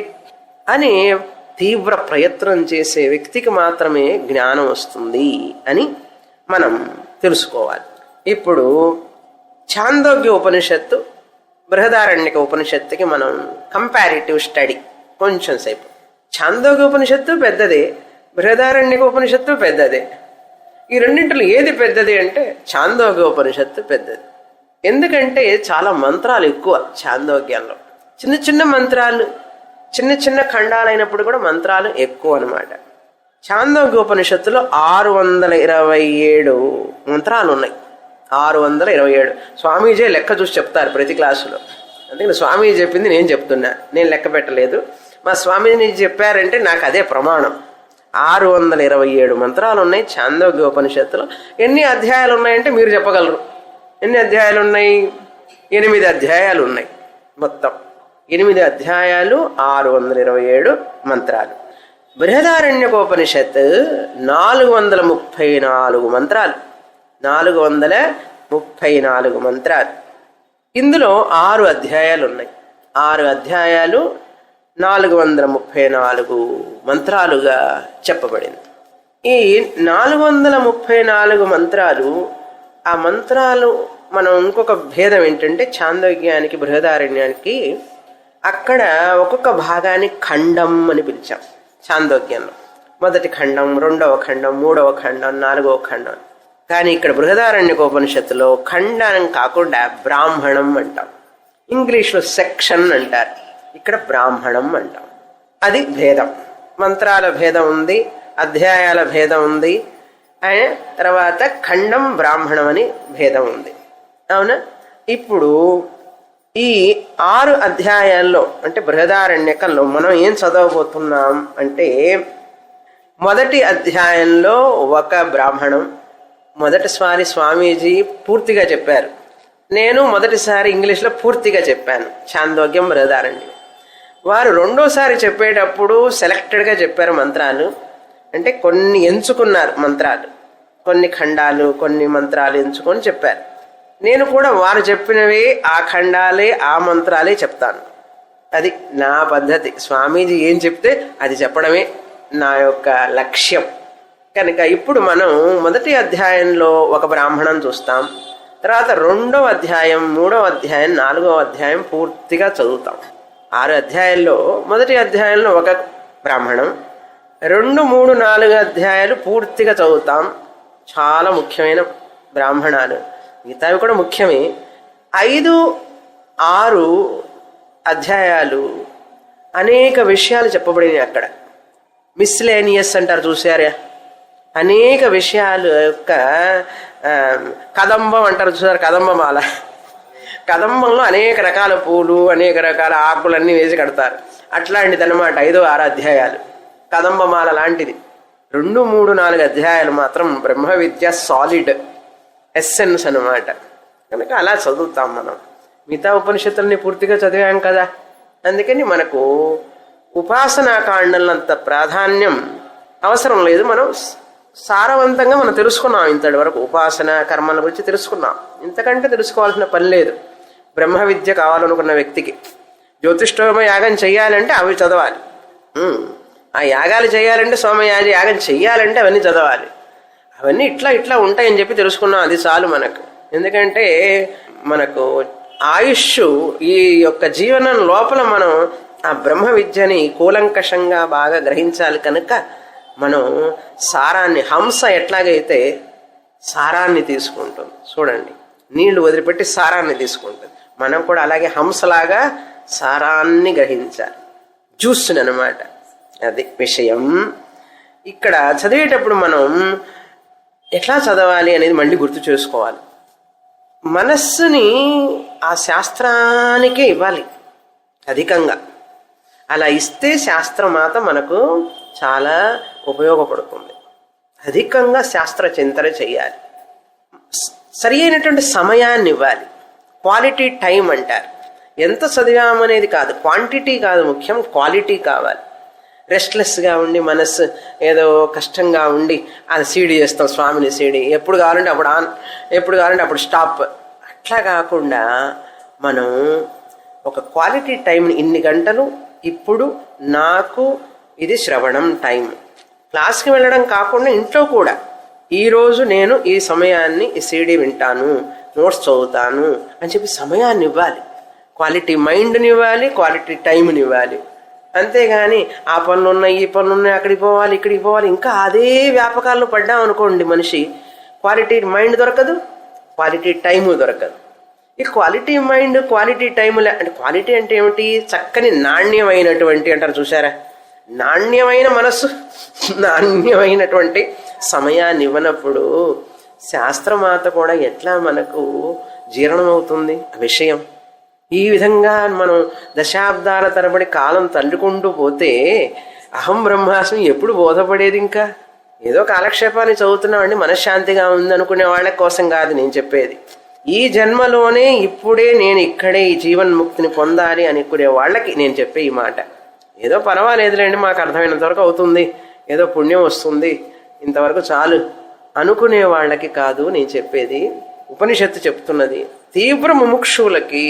Speaker 1: అని తీవ్ర ప్రయత్నం చేసే వ్యక్తికి మాత్రమే జ్ఞానం వస్తుంది అని మనం తెలుసుకోవాలి. ఇప్పుడు ఛాందోగ్య ఉపనిషత్తు, బృహదారణ్యక ఉపనిషత్తుకి మనం కంపారిటివ్ స్టడీ కొంచెం సేపు. ఛాందోగ్య ఉపనిషత్తు పెద్దదే, బృహదారణ్యక ఉపనిషత్తు పెద్దదే. ఈ రెండింటిలో ఏది పెద్దది అంటే ఛాందోగ్య ఉపనిషత్తు పెద్దది. ఎందుకంటే చాలా మంత్రాలు ఎక్కువ ఛాందోగ్యంలో. చిన్న చిన్న మంత్రాలు, చిన్న చిన్న ఖండాలైనప్పుడు కూడా మంత్రాలు ఎక్కువ అనమాట. ఛాందోగ్య ఉపనిషత్తులో 627 మంత్రాలు ఉన్నాయి. 627. స్వామీజీ లెక్క చూసి చెప్తారు ప్రతి క్లాసులో. అందుకని స్వామీజీ చెప్పింది నేను చెప్తున్నా, నేను లెక్క పెట్టలేదు. మా స్వామీజీ చెప్పారంటే నాకు అదే ప్రమాణం. 627 మంత్రాలు ఉన్నాయి ఛాందోగ్య ఉపనిషత్తులో. ఎన్ని అధ్యాయాలు ఉన్నాయంటే మీరు చెప్పగలరు. ఎన్ని అధ్యాయాలు ఉన్నాయి? 8 అధ్యాయాలు ఉన్నాయి మొత్తం. 8 అధ్యాయాలు, 627 మంత్రాలు. బృహదారణ్యకోపనిషత్ 434 మంత్రాలు. 434 మంత్రాలు. ఇందులో 6 అధ్యాయాలు ఉన్నాయి. 6 అధ్యాయాలు 434 మంత్రాలుగా చెప్పబడింది. ఈ 434 మంత్రాలు, ఆ మంత్రాలు మనం ఇంకొక భేదం ఏంటంటే ఛాందోగ్యానికి బృహదారణ్యానికి అక్కడ ఒక్కొక్క భాగాన్ని ఖండం అని పిలిచాం. ఛాందోగ్యంలో మొదటి ఖండం, రెండవ ఖండం, మూడవ ఖండం, నాలుగవ ఖండం. కానీ ఇక్కడ బృహదారణ్యకోపనిషత్తులో ఖండం కాకుండా బ్రాహ్మణం అంటాం. ఇంగ్లీష్లో సెక్షన్ అంటారు, ఇక్కడ బ్రాహ్మణం అంటాం. అది భేదం. మంత్రాల భేదం ఉంది, అధ్యాయాల భేదం ఉంది, తర్వాత ఖండం బ్రాహ్మణం అని భేదం ఉంది. అవునా? ఇప్పుడు ఈ 6 అధ్యాయాల్లో అంటే బృహదారణ్యకంలో మనం ఏం చదవబోతున్నాం అంటే మొదటి అధ్యాయంలో ఒక బ్రాహ్మణం. మొదటిసారి స్వామీజీ పూర్తిగా చెప్పారు, నేను మొదటిసారి ఇంగ్లీష్లో పూర్తిగా చెప్పాను ఛాందోగ్యం బృహదారణ్యం. వారు రెండోసారి చెప్పేటప్పుడు సెలెక్టెడ్గా చెప్పారు మంత్రాలు. అంటే కొన్ని ఎంచుకున్నారు మంత్రాలు, కొన్ని ఖండాలు, కొన్ని మంత్రాలు ఎంచుకొని చెప్పారు. నేను కూడా వారు చెప్పినవే ఆ ఖండాలే ఆ మంత్రాలే చెప్తాను. అది నా పద్ధతి. స్వామీజీ ఏం చెప్తే అది చెప్పడమే నా యొక్క లక్ష్యం. కనుక ఇప్పుడు మనం మొదటి అధ్యాయంలో ఒక బ్రాహ్మణం చూస్తాం, తర్వాత 2వ అధ్యాయం, 3వ అధ్యాయం, 4వ అధ్యాయం పూర్తిగా చదువుతాం. 6 అధ్యాయాల్లో మొదటి అధ్యాయంలో ఒక బ్రాహ్మణం, 2, 3, 4 అధ్యాయాలు పూర్తిగా చదువుతాం. చాలా ముఖ్యమైన బ్రాహ్మణాలు, మిగతావి కూడా ముఖ్యమే. 5, 6 అధ్యాయాలు అనేక విషయాలు చెప్పబడినాయి. అక్కడ మిస్లేనియస్ అంటారు, చూసారా? అనేక విషయాలు యొక్క కదంబం అంటారు, చూసారు? కదంబమాల. కదంబంలో అనేక రకాల పూలు, అనేక రకాల ఆకులన్నీ వేసి కడతారు. అట్లాంటిది అనమాట 5, 6 అధ్యాయాలు. కదంబమాల లాంటిది. 2, 3, 4 అధ్యాయాలు మాత్రం బ్రహ్మ విద్య సాలిడ్ ఎస్సెన్స్ అనమాట. కనుక అలా చదువుతాం మనం. మిగతా ఉపనిషత్తుల్ని పూర్తిగా చదివాం కదా, అందుకని మనకు ఉపాసనాకాండంలంత ప్రాధాన్యం అవసరం లేదు. మనం సారవంతంగా మనం తెలుసుకున్నాం. ఇంతటి వరకు ఉపాసన కర్మల గురించి తెలుసుకున్నాం. ఇంతకంటే తెలుసుకోవాల్సిన పని లేదు బ్రహ్మ విద్య కావాలనుకున్న వ్యక్తికి. జ్యోతిష్ఠోమ యాగం చెయ్యాలంటే అవి చదవాలి. ఆ యాగాలు చేయాలంటే సోమయాజి యాగం చెయ్యాలంటే అవన్నీ చదవాలి. అవన్నీ ఇట్లా ఉంటాయని చెప్పి తెలుసుకున్నాం, అది చాలు మనకు. ఎందుకంటే మనకు ఆయుష్ ఈ యొక్క జీవనం లోపల మనం ఆ బ్రహ్మ విద్యని కూలంకషంగా బాగా గ్రహించాలి. కనుక మనం సారాన్ని, హంస ఎట్లాగైతే సారాన్ని తీసుకుంటుంది, చూడండి, నీళ్లు వదిలిపెట్టి సారాన్ని తీసుకుంటుంది. మనం కూడా అలాగే హంసలాగా సారాన్ని గ్రహించాలి, జ్యూస్ని అనమాట. అది విషయం. ఇక్కడ చదివేటప్పుడు మనం ఎట్లా చదవాలి అనేది మళ్ళీ గుర్తు చేసుకోవాలి. మనస్సుని ఆ శాస్త్రానికే ఇవ్వాలి అధికంగా. అలా ఇస్తే శాస్త్రమాత మనకు చాలా ఉపయోగపడుతుంది. అధికంగా శాస్త్ర చింతన చేయాలి. సరి అయినటువంటి సమయాన్ని ఇవ్వాలి. క్వాలిటీ టైం అంటారు. ఎంత చదివామనేది కాదు, క్వాంటిటీ కాదు ముఖ్యం, క్వాలిటీ కావాలి. రెస్ట్లెస్గా ఉండి మనస్సు ఏదో కష్టంగా ఉండి అది సీడీ చేస్తాం, స్వామిని సీడీ, ఎప్పుడు కావాలంటే అప్పుడు ఆన్, ఎప్పుడు కావాలంటే అప్పుడు స్టాప్. అట్లా కాకుండా మనం ఒక క్వాలిటీ టైంని, ఇన్ని గంటలు ఇప్పుడు నాకు ఇది శ్రవణం టైం, క్లాస్కి వెళ్ళడం కాకుండా ఇంట్లో కూడా ఈరోజు నేను ఈ సమయాన్ని ఈ సీడీ వింటాను, నోట్స్ చదువుతాను అని చెప్పి సమయాన్ని ఇవ్వాలి. క్వాలిటీ మైండ్ని ఇవ్వాలి, క్వాలిటీ టైంని ఇవ్వాలి. అంతేగాని ఆ పనులు ఉన్నాయి, ఈ పనులు ఉన్నాయి, అక్కడికి పోవాలి, ఇక్కడికి పోవాలి, ఇంకా అదే వ్యాపకాల్లో పడ్డాం అనుకోండి, మనిషి క్వాలిటీ మైండ్ దొరకదు, క్వాలిటీ టైము దొరకదు. ఈ క్వాలిటీ మైండ్, క్వాలిటీ టైము అంటే క్వాలిటీ అంటే ఏమిటి? చక్కని నాణ్యమైనటువంటి అంటారు చూసారా, నాణ్యమైన మనస్సు, నాణ్యమైనటువంటి సమయాన్ని ఇవ్వనప్పుడు శాస్త్రమాత కూడా ఎట్లా మనకు జీర్ణమవుతుంది ఆ విషయం? ఈ విధంగా మనం దశాబ్దాల తరబడి కాలం తల్లుకుంటూ పోతే అహం బ్రహ్మాస్మి ఎప్పుడు బోధపడేది? ఇంకా ఏదో కాలక్షేపాన్ని చదువుతున్నామండి, మనశ్శాంతిగా ఉందనుకునే వాళ్ళ కోసం కాదు నేను చెప్పేది. ఈ జన్మలోనే ఇప్పుడే నేను ఇక్కడే ఈ జీవన్ముక్తిని పొందాలి అనుకునే వాళ్ళకి నేను చెప్పే ఈ మాట. ఏదో పర్వాలేదులేండి, మాకు అర్థమైనంత వరకు అవుతుంది, ఏదో పుణ్యం వస్తుంది, ఇంతవరకు చాలు అనుకునే వాళ్ళకి కాదు నేను చెప్పేది. ఉపనిషత్తు చెప్తున్నది తీవ్ర ముముక్షువులకి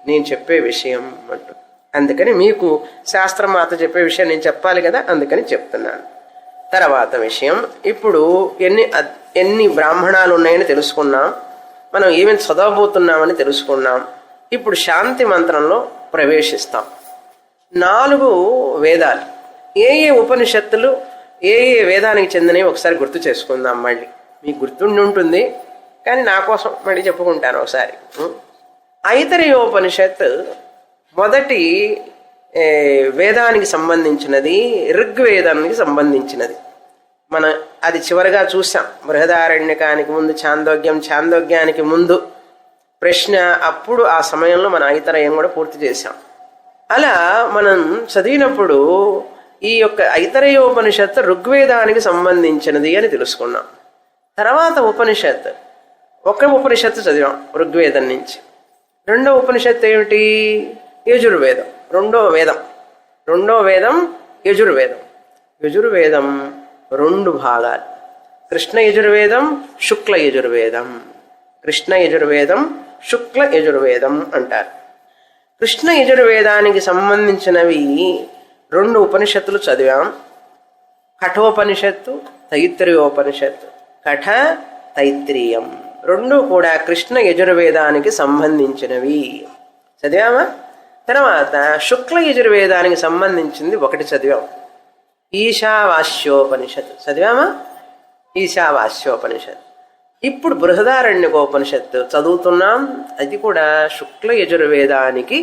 Speaker 1: నేను చెప్పే విషయం అంటూ. అందుకని మీకు శాస్త్రమాత చెప్పే విషయం నేను చెప్పాలి కదా, అందుకని చెప్తున్నాను. తర్వాత విషయం, ఇప్పుడు ఎన్ని బ్రాహ్మణాలు ఉన్నాయని తెలుసుకున్నాం, మనం ఏమేమి చదవబోతున్నామని తెలుసుకున్నాం. ఇప్పుడు శాంతి మంత్రంలో ప్రవేశిస్తాం. 4 వేదాలు, ఏ ఉపనిషత్తులు ఏ వేదానికి చెందినవి ఒకసారి గుర్తు చేసుకుందాం. మళ్ళీ మీకు గుర్తుండి ఉంటుంది, కానీ నా కోసం మళ్ళీ చెప్పుకుంటాను ఒకసారి. ఐతరేయోపనిషత్ మొదటి వేదానికి సంబంధించినది, ఋగ్వేదానికి సంబంధించినది. మనం అది చివరిగా చూసాం. బృహదారణ్యకానికి ముందు ఛాందోగ్యం, ఛాందోగ్యానికి ముందు ప్రశ్న, అప్పుడు ఆ సమయంలో మనం ఐతరేయం కూడా పూర్తి చేశాం. అలా మనం చదివినప్పుడు ఈ యొక్క ఐతరేయోపనిషత్తు ఋగ్వేదానికి సంబంధించినది అని తెలుసుకున్నాం. తర్వాత ఉపనిషత్, ఒక ఉపనిషత్తు చదివాం ఋగ్వేదం నుంచి. రెండో ఉపనిషత్తు ఏమిటి? యజుర్వేదం. రెండో వేదం యజుర్వేదం. యజుర్వేదం 2 భాగాలు, కృష్ణ యజుర్వేదం, శుక్ల యజుర్వేదం. కృష్ణ యజుర్వేదం, శుక్ల యజుర్వేదం అంటారు. కృష్ణ యజుర్వేదానికి సంబంధించినవి 2 ఉపనిషత్తులు చదివాం. కఠోపనిషత్తు, తైత్రీయోపనిషత్తు. కఠ, తైత్రీయం 2 కూడా కృష్ణ యజుర్వేదానికి సంబంధించినవి చదివామా? తర్వాత శుక్ల యజుర్వేదానికి సంబంధించింది 1 చదివాం, ఈశావాస్యోపనిషత్తు చదివామా? ఈశావాస్యోపనిషత్తు. ఇప్పుడు బృహదారణ్యకోపనిషత్తు చదువుతున్నాం. అది కూడా శుక్ల యజుర్వేదానికి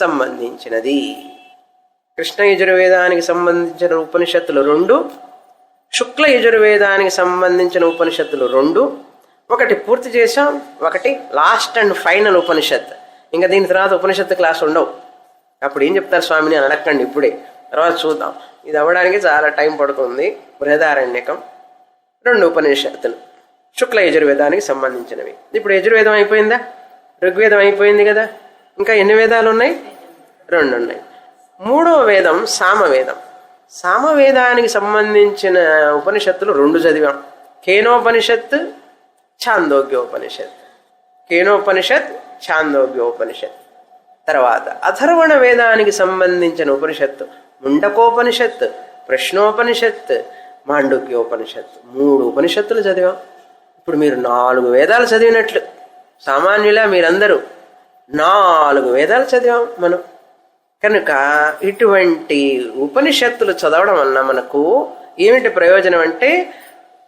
Speaker 1: సంబంధించినది. కృష్ణ యజుర్వేదానికి సంబంధించిన ఉపనిషత్తులు 2, శుక్ల యజుర్వేదానికి సంబంధించిన ఉపనిషత్తులు 2. 1 పూర్తి చేసాం, 1 లాస్ట్ అండ్ ఫైనల్ ఉపనిషత్. ఇంకా దీని తర్వాత ఉపనిషత్తు క్లాస్ ఉండవు. అప్పుడు ఏం చెప్తారు స్వామిని అని అడగండి, ఇప్పుడే, తర్వాత చూద్దాం. ఇది అవ్వడానికి చాలా టైం పడుతుంది. బృహదారణ్యకం 2 ఉపనిషత్తులు శుక్ల యజుర్వేదానికి సంబంధించినవి. ఇప్పుడు యజుర్వేదం అయిపోయిందా? ఋగ్వేదం అయిపోయింది కదా. ఇంకా ఎన్ని వేదాలు ఉన్నాయి? 2 ఉన్నాయి. 3వ వేదం సామవేదం. సామవేదానికి సంబంధించిన ఉపనిషత్తులు 2 చదివాం, కేనోపనిషత్, ఛాందోగ్యోపనిషత్. కేనోపనిషత్, ఛాందోగ్యోపనిషత్. తర్వాత అథర్వణ వేదానికి సంబంధించిన ఉపనిషత్తు ముండకోపనిషత్, ప్రశ్నోపనిషత్, మాండుక్యోపనిషత్. 3 ఉపనిషత్తులు చదివాం. ఇప్పుడు మీరు 4 వేదాలు చదివినట్లు. సామాన్యులా మీరందరూ 4 వేదాలు చదివాం మనం. కనుక ఇటువంటి ఉపనిషత్తులు చదవడం వలన మనకు ఏమిటి ప్రయోజనం అంటే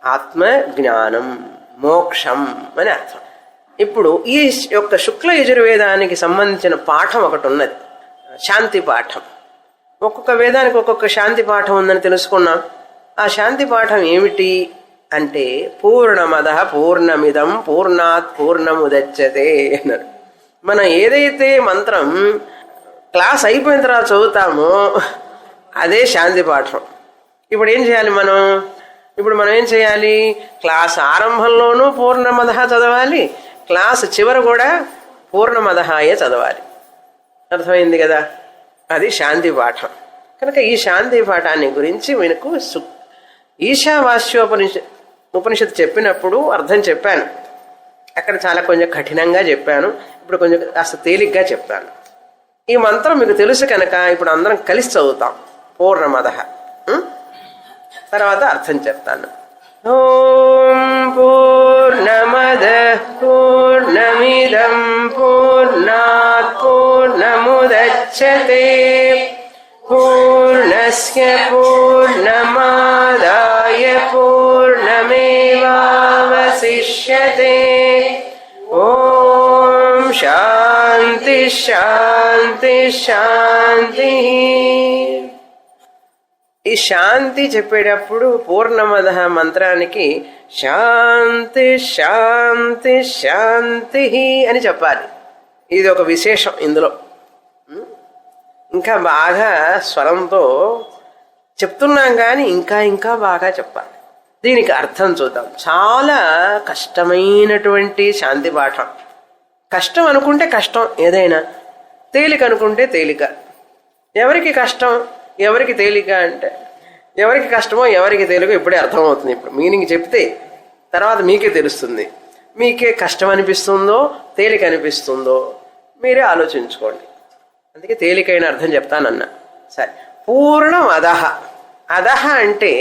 Speaker 1: ఆత్మ జ్ఞానం, మోక్షం అని అర్థం. ఇప్పుడు ఈ యొక్క శుక్ల యజుర్వేదానికి సంబంధించిన పాఠం ఒకటి ఉన్నది, శాంతి పాఠం. ఒక్కొక్క వేదానికి ఒక్కొక్క శాంతి పాఠం ఉందని తెలుసుకున్నాం. ఆ శాంతి పాఠం ఏమిటి అంటే పూర్ణమద పూర్ణమిదం పూర్ణాత్ పూర్ణముదచ్యతే అన్నారు. మనం ఏదైతే మంత్రం క్లాస్ అయిపోయిన తర్వాత చదువుతామో అదే శాంతి పాఠం. ఇప్పుడు ఏం చేయాలి మనం? ఇప్పుడు మనం ఏం చేయాలి? క్లాస్ ఆరంభంలోనూ పూర్ణమద చదవాలి, క్లాస్ చివర కూడా పూర్ణమదహాయే చదవాలి. అర్థమైంది కదా? అది శాంతి పాఠం. కనుక ఈ శాంతి పాఠాన్ని గురించి మీకు ఉపనిషత్తు చెప్పినప్పుడు అర్థం చెప్పాను. అక్కడ చాలా కొంచెం కఠినంగా చెప్పాను, ఇప్పుడు కొంచెం కాస్త తేలిగ్గా చెప్పాను. ఈ మంత్రం మీకు తెలుసు కనుక ఇప్పుడు అందరం కలిసి చదువుతాం. పూర్ణమదః తర్వాత అర్థం చెప్తాను. ఓం పూర్ణమదః పూర్ణమిదం పూర్ణాత్ పూర్ణముదచ్యతే పూర్ణస్య పూర్ణమాదాయ పూర్ణమేవావశిష్యతే. ఓం శాంతి శాంతి శాంతి. ఈ శాంతి చెప్పేటప్పుడు పూర్ణమద మంత్రానికి శాంతి శాంతి శాంతి అని చెప్పాలి. ఇది ఒక విశేషం ఇందులో. ఇంకా బాగా స్వరంతో చెప్తున్నాం కానీ ఇంకా ఇంకా బాగా చెప్పాలి. దీనికి అర్థం చూద్దాం. చాలా కష్టమైనటువంటి శాంతి పాఠం. కష్టం అనుకుంటే కష్టం ఏదైనా, తేలిక అనుకుంటే తేలిక. ఎవరికి కష్టం ఎవరికి తేలిక అంటే ఎవరికి కష్టమో ఎవరికి తేలికో ఇప్పుడే అర్థమవుతుంది. ఇప్పుడు మీనింగ్ చెప్తే తర్వాత మీకే తెలుస్తుంది. మీకే కష్టం అనిపిస్తుందో తేలిక అనిపిస్తుందో మీరే ఆలోచించుకోండి. అందుకే తేలికైన అర్థం చెప్తానన్నా. సరే, పూర్ణం అదహ. అదహ అంటే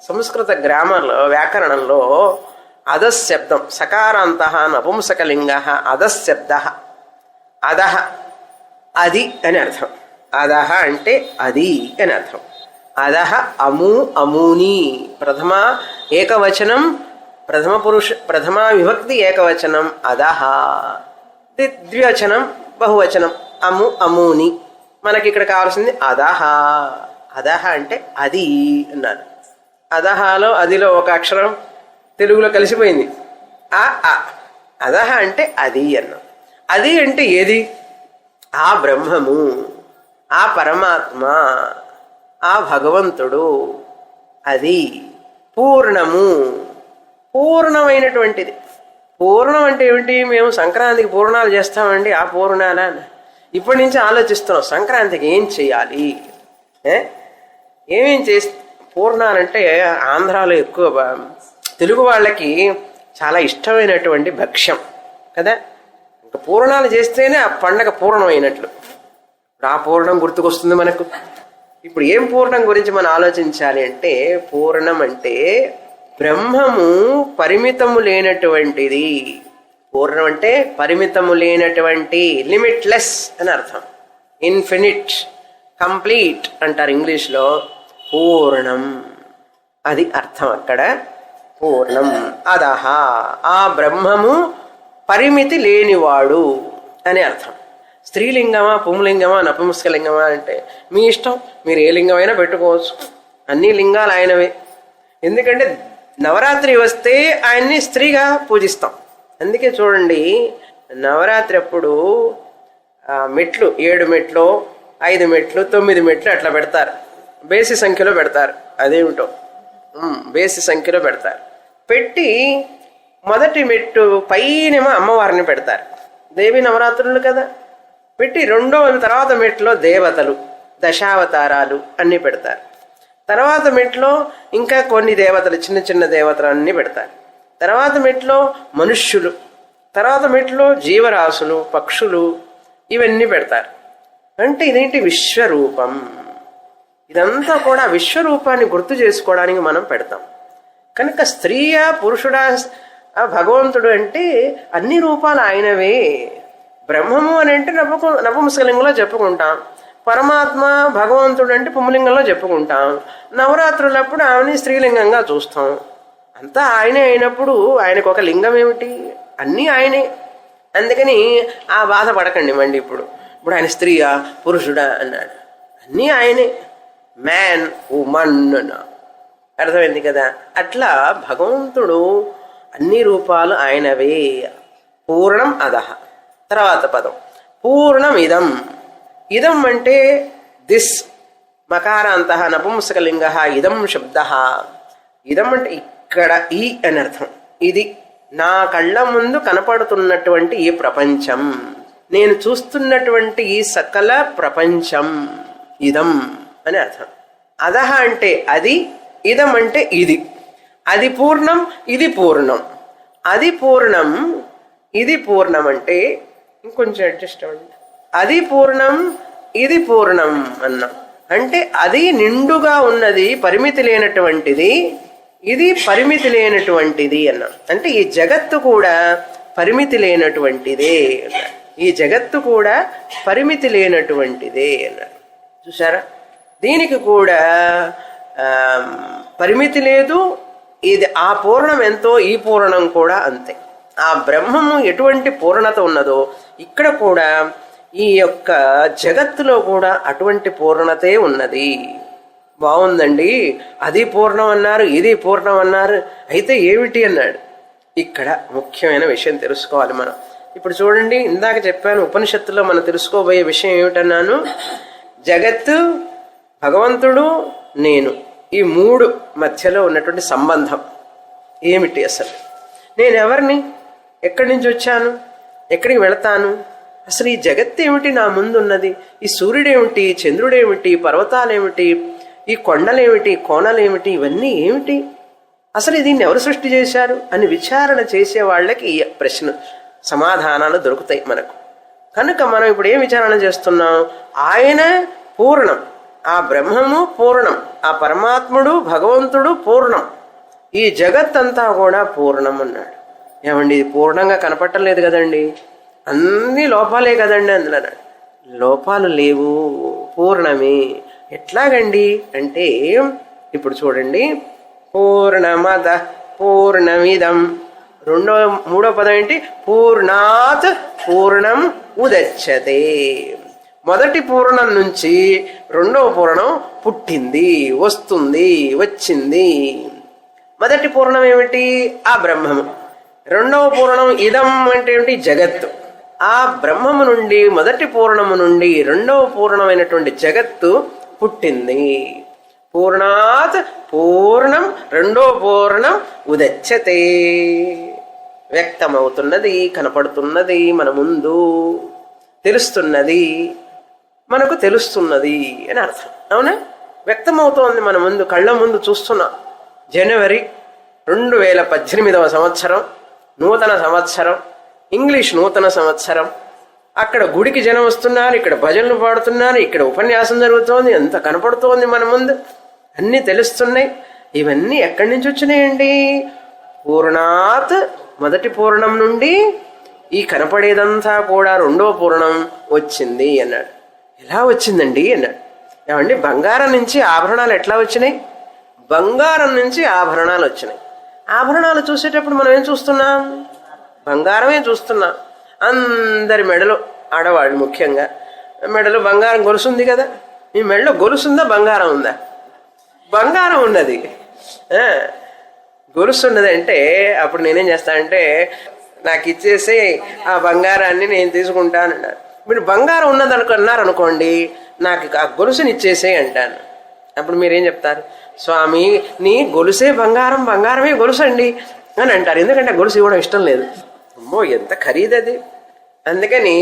Speaker 1: సంస్కృత గ్రామర్లో వ్యాకరణంలో అధశబ్దం, సకారాంత నపుంసకలింగ అధశబ్ద. అదహ అది అని అర్థం. అదహ అంటే అది అని అర్థం. అదహ అము అమూని. ప్రథమ ఏకవచనం, ప్రథమ పురుష ప్రథమా విభక్తి ఏకవచనం అదహ. ద్వివచనం బహువచనం అము అమూని. మనకి ఇక్కడ కావాల్సింది అదహ. అదహ అంటే అది అన్నారు. అదహలో అదిలో ఒక అక్షరం తెలుగులో కలిసిపోయింది ఆ. అదహ అంటే అది అన్నాం. అది అంటే ఏది? ఆ బ్రహ్మము, ఆ పరమాత్మ, ఆ భగవంతుడు. అది పూర్ణము, పూర్ణమైనటువంటిది. పూర్ణం అంటే ఏమిటి? మేము సంక్రాంతికి పూర్ణాలు చేస్తామండి. ఆ పూర్ణాల ఇప్పటి నుంచి ఆలోచిస్తున్నాం సంక్రాంతికి ఏం చేయాలి, ఏమేం చేస్తే పూర్ణాలంటే ఆంధ్రాలో ఎక్కువ తెలుగు వాళ్ళకి చాలా ఇష్టమైనటువంటి భక్ష్యం కదా. ఇంకా పూర్ణాలు చేస్తేనే ఆ పండగ పూర్ణమైనట్లు. ఆ పూర్ణం గుర్తుకొస్తుంది మనకు. ఇప్పుడు ఏం పూర్ణం గురించి మనం ఆలోచించాలి అంటే, పూర్ణం అంటే బ్రహ్మము పరిమితము లేనటువంటిది. పూర్ణం అంటే పరిమితము లేనటువంటి, లిమిట్లెస్ అని అర్థం. ఇన్ఫినిట్, కంప్లీట్ అంటారు ఇంగ్లీష్లో. పూర్ణం అది అర్థం అక్కడ. పూర్ణం అదహ, ఆ బ్రహ్మము పరిమితి లేనివాడు అని అర్థం. స్త్రీలింగమా పుంలింగమా నపుంసకలింగమా అంటే మీ ఇష్టం, మీరు ఏ లింగమైనా పెట్టుకోవచ్చు. అన్ని లింగాలు ఆయనవే. ఎందుకంటే నవరాత్రి వస్తే ఆయన్ని స్త్రీగా పూజిస్తాం. అందుకే చూడండి, నవరాత్రి అప్పుడు మెట్లు 7 మెట్లు 5 మెట్లు 9 మెట్లు అట్లా పెడతారు. బేసి సంఖ్యలో పెడతారు. అదేమిటో బేసి సంఖ్యలో పెడతారు. పెట్టి మొదటి మెట్టు పైనేమో అమ్మవారిని పెడతారు. దేవి నవరాత్రులు కదా. పెట్టి తర్వాత మెట్లో దేవతలు, దశావతారాలు అన్నీ పెడతారు. తర్వాత మెట్లో ఇంకా కొన్ని దేవతలు, చిన్న చిన్న దేవతలు అన్నీ పెడతారు. తర్వాత మెట్లో మనుష్యులు, తర్వాత మెట్లో జీవరాశులు, పక్షులు, ఇవన్నీ పెడతారు. అంటే ఇదేంటి? విశ్వరూపం. ఇదంతా కూడా విశ్వరూపాన్ని గుర్తు చేసుకోవడానికి మనం పెడతాం. కనుక స్త్రీయా పురుషుడా భగవంతుడు అంటే అన్ని రూపాలు ఆయనవే. బ్రహ్మము అని అంటే నపుంసకలింగంలో చెప్పుకుంటాం. పరమాత్మ భగవంతుడు అంటే పుంలింగంలో చెప్పుకుంటాం. నవరాత్రులప్పుడు ఆమెని స్త్రీలింగంగా చూస్తాం. అంతా ఆయనే అయినప్పుడు ఆయనకు ఒక లింగం ఏమిటి? అన్నీ ఆయనే. అందుకని ఆ బాధపడకండి మళ్ళీ. ఇప్పుడు ఆయన స్త్రీయా పురుషుడా అన్నాడు, అన్నీ ఆయనే. మ్యాన్, ఉమన్ అన్నా, అర్థమైంది కదా. అట్లా భగవంతుడు అన్ని రూపాలు ఆయనవే. పూర్ణం అదహ. తర్వాత పదం పూర్ణం ఇదం. ఇదం అంటే దిస్, మకారాంత నపుంసకలింగ, ఇదం శబ్ద. ఇదం అంటే ఇక్కడ, ఈ అని అర్థం. ఇది నా కళ్ళ ముందు కనపడుతున్నటువంటి ఈ ప్రపంచం, నేను చూస్తున్నటువంటి ఈ సకల ప్రపంచం, ఇదం అని అర్థం. అదహ అంటే అది, ఇదం అంటే ఇది. అది పూర్ణం, ఇది పూర్ణం. అది పూర్ణం, ఇది పూర్ణం అంటే ఇంకొంచెం అడ్జస్ట్ అవ్వండి. అది పూర్ణం, ఇది పూర్ణం అన్నాం అంటే అది నిండుగా ఉన్నది, పరిమితి లేనటువంటిది. ఇది పరిమితి లేనటువంటిది అన్నాం అంటే ఈ జగత్తు కూడా పరిమితి లేనటువంటిదే అన్నారు. ఈ జగత్తు కూడా పరిమితి లేనటువంటిదే అన్నారు. చూసారా, దీనికి కూడా పరిమితి లేదు. ఇది ఆ పూర్ణం ఎంతో, ఈ పూర్ణం కూడా అంతే. ఆ బ్రహ్మము ఎటువంటి పూర్ణత ఉన్నదో ఇక్కడ కూడా ఈ యొక్క జగత్తులో కూడా అటువంటి పూర్ణతే ఉన్నది. బాగుందండి, అది పూర్ణం అన్నారు, ఇది పూర్ణం అన్నారు, అయితే ఏమిటి అన్నాడు. ఇక్కడ ముఖ్యమైన విషయం తెలుసుకోవాలి మనం. ఇప్పుడు చూడండి, ఇందాక చెప్పాను ఉపనిషత్తులో మనం తెలుసుకోబోయే విషయం ఏమిటన్నాను. జగత్తు, భగవంతుడు, నేను, ఈ మూడు మధ్యలో ఉన్నటువంటి సంబంధం ఏమిటి? అసలు నేను ఎవరిని, ఎక్కడి నుంచి వచ్చాను, ఎక్కడికి వెళతాను, అసలు ఈ జగత్తు ఏమిటి నా ముందున్నది, ఈ సూర్యుడేమిటి, చంద్రుడేమిటి, పర్వతాలేమిటి, ఈ కొండలేమిటి, కోణలేమిటి, ఇవన్నీ ఏమిటి, అసలు దీన్ని ఎవరు సృష్టి చేశారు అని విచారణ చేసే వాళ్ళకి ఈ ప్రశ్న సమాధానాలు దొరుకుతాయి మనకు. కనుక మనం ఇప్పుడు ఏం విచారణ చేస్తున్నాం? ఆయన పూర్ణం, ఆ బ్రహ్మము పూర్ణం, ఆ పరమాత్ముడు భగవంతుడు పూర్ణం, ఈ జగత్తంతా కూడా పూర్ణం అన్నాడు. ఏమండి, ఇది పూర్ణంగా కనపట్టలేదు కదండి, అన్ని లోపాలే కదండి అందులో. లోపాలు లేవు, పూర్ణమే. ఎట్లాగండి అంటే ఇప్పుడు చూడండి, పూర్ణమద పూర్ణమిదం, మూడో పదం ఏంటి? పూర్ణాత్ పూర్ణం ఉదచ్చతే. మొదటి పూర్ణం నుంచి రెండవ పూర్ణం పుట్టింది, వస్తుంది, వచ్చింది. మొదటి పూర్ణం ఏమిటి? ఆ బ్రహ్మము. రెండవ పూర్ణం ఇదం అంటే ఏమిటి? జగత్తు. ఆ బ్రహ్మము నుండి, మొదటి పూర్ణము నుండి రెండవ పూర్ణమైనటువంటి జగత్తు పుట్టింది. పూర్ణాత్ పూర్ణం, రెండో పూర్ణం ఉదచ్చతే, వ్యక్తమవుతున్నది, కనపడుతున్నది, మన ముందు తెలుస్తున్నది, మనకు తెలుస్తున్నది అని అర్థం. అవునా? వ్యక్తమవుతోంది మన ముందు, కళ్ళ ముందు చూస్తున్నాం. జనవరి 2018వ సంవత్సరం, నూతన సంవత్సరం, ఇంగ్లీష్ నూతన సంవత్సరం. అక్కడ గుడికి జనం వస్తున్నారు, ఇక్కడ భజనలు పాడుతున్నారు, ఇక్కడ ఉపన్యాసం జరుగుతోంది, ఎంత కనపడుతోంది మన ముందు, అన్నీ తెలుస్తున్నాయి. ఇవన్నీ ఎక్కడి నుంచి వచ్చినాయండి? పూర్ణాత్, మొదటి పూర్ణం నుండి ఈ కనపడేదంతా కూడా రెండో పూర్ణం వచ్చింది అన్నాడు. ఎలా వచ్చిందండి అన్నాడు. ఏమండి, బంగారం నుంచి ఆభరణాలు ఎట్లా వచ్చినాయి? బంగారం నుంచి ఆభరణాలు వచ్చినాయి. ఆభరణాలు చూసేటప్పుడు మనం ఏం చూస్తున్నాం? బంగారమే చూస్తున్నాం. అందరి మెడలో, ఆడవాళ్ళు ముఖ్యంగా మెడలో బంగారం గొలుసు ఉంది కదా. మీ మెడలో గొలుసుందా, బంగారం ఉందా? బంగారం ఉన్నది. గొలుసు ఉన్నదంటే అప్పుడు నేనేం చేస్తానంటే, నాకు ఇచ్చేసి ఆ బంగారాన్ని నేను తీసుకుంటానన్నారు. మీరు బంగారం ఉన్నది అన్నారనుకోండి, నాకు ఆ గొలుసుని ఇచ్చేసే అంటాను. అప్పుడు మీరేం చెప్తారు? స్వామి, నీ గొలుసే బంగారం, బంగారమే గొలుసు అండి అని అంటారు. ఎందుకంటే గొలుసు ఇవ్వడం ఇష్టం లేదు. అమ్మో, ఎంత ఖరీదది, అందుకని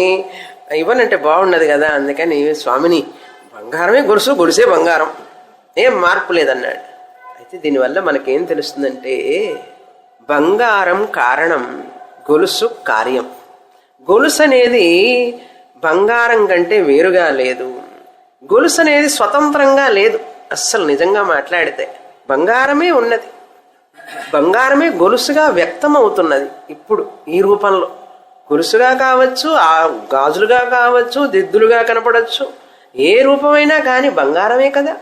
Speaker 1: ఇవ్వనంటే బాగున్నది కదా, అందుకని స్వామిని బంగారమే గొలుసు, గొలుసే బంగారం, ఏం మార్పు లేదన్నాడు. అయితే దీనివల్ల మనకేం తెలుస్తుందంటే, బంగారం కారణం, గొలుసు కార్యం. గొలుసు అనేది బంగారం కంటే వేరుగా లేదు. గొలుసు అనేది స్వతంత్రంగా లేదు అస్సలు. నిజంగా మాట్లాడితే బంగారమే ఉన్నది, బంగారమే గొలుసుగా వ్యక్తం అవుతున్నది. ఇప్పుడు ఈ రూపంలో గొలుసుగా కావచ్చు, ఆ గాజులుగా కావచ్చు, దిద్దులుగా కనపడవచ్చు, ఏ రూపమైనా కానీ బంగారమే కదా.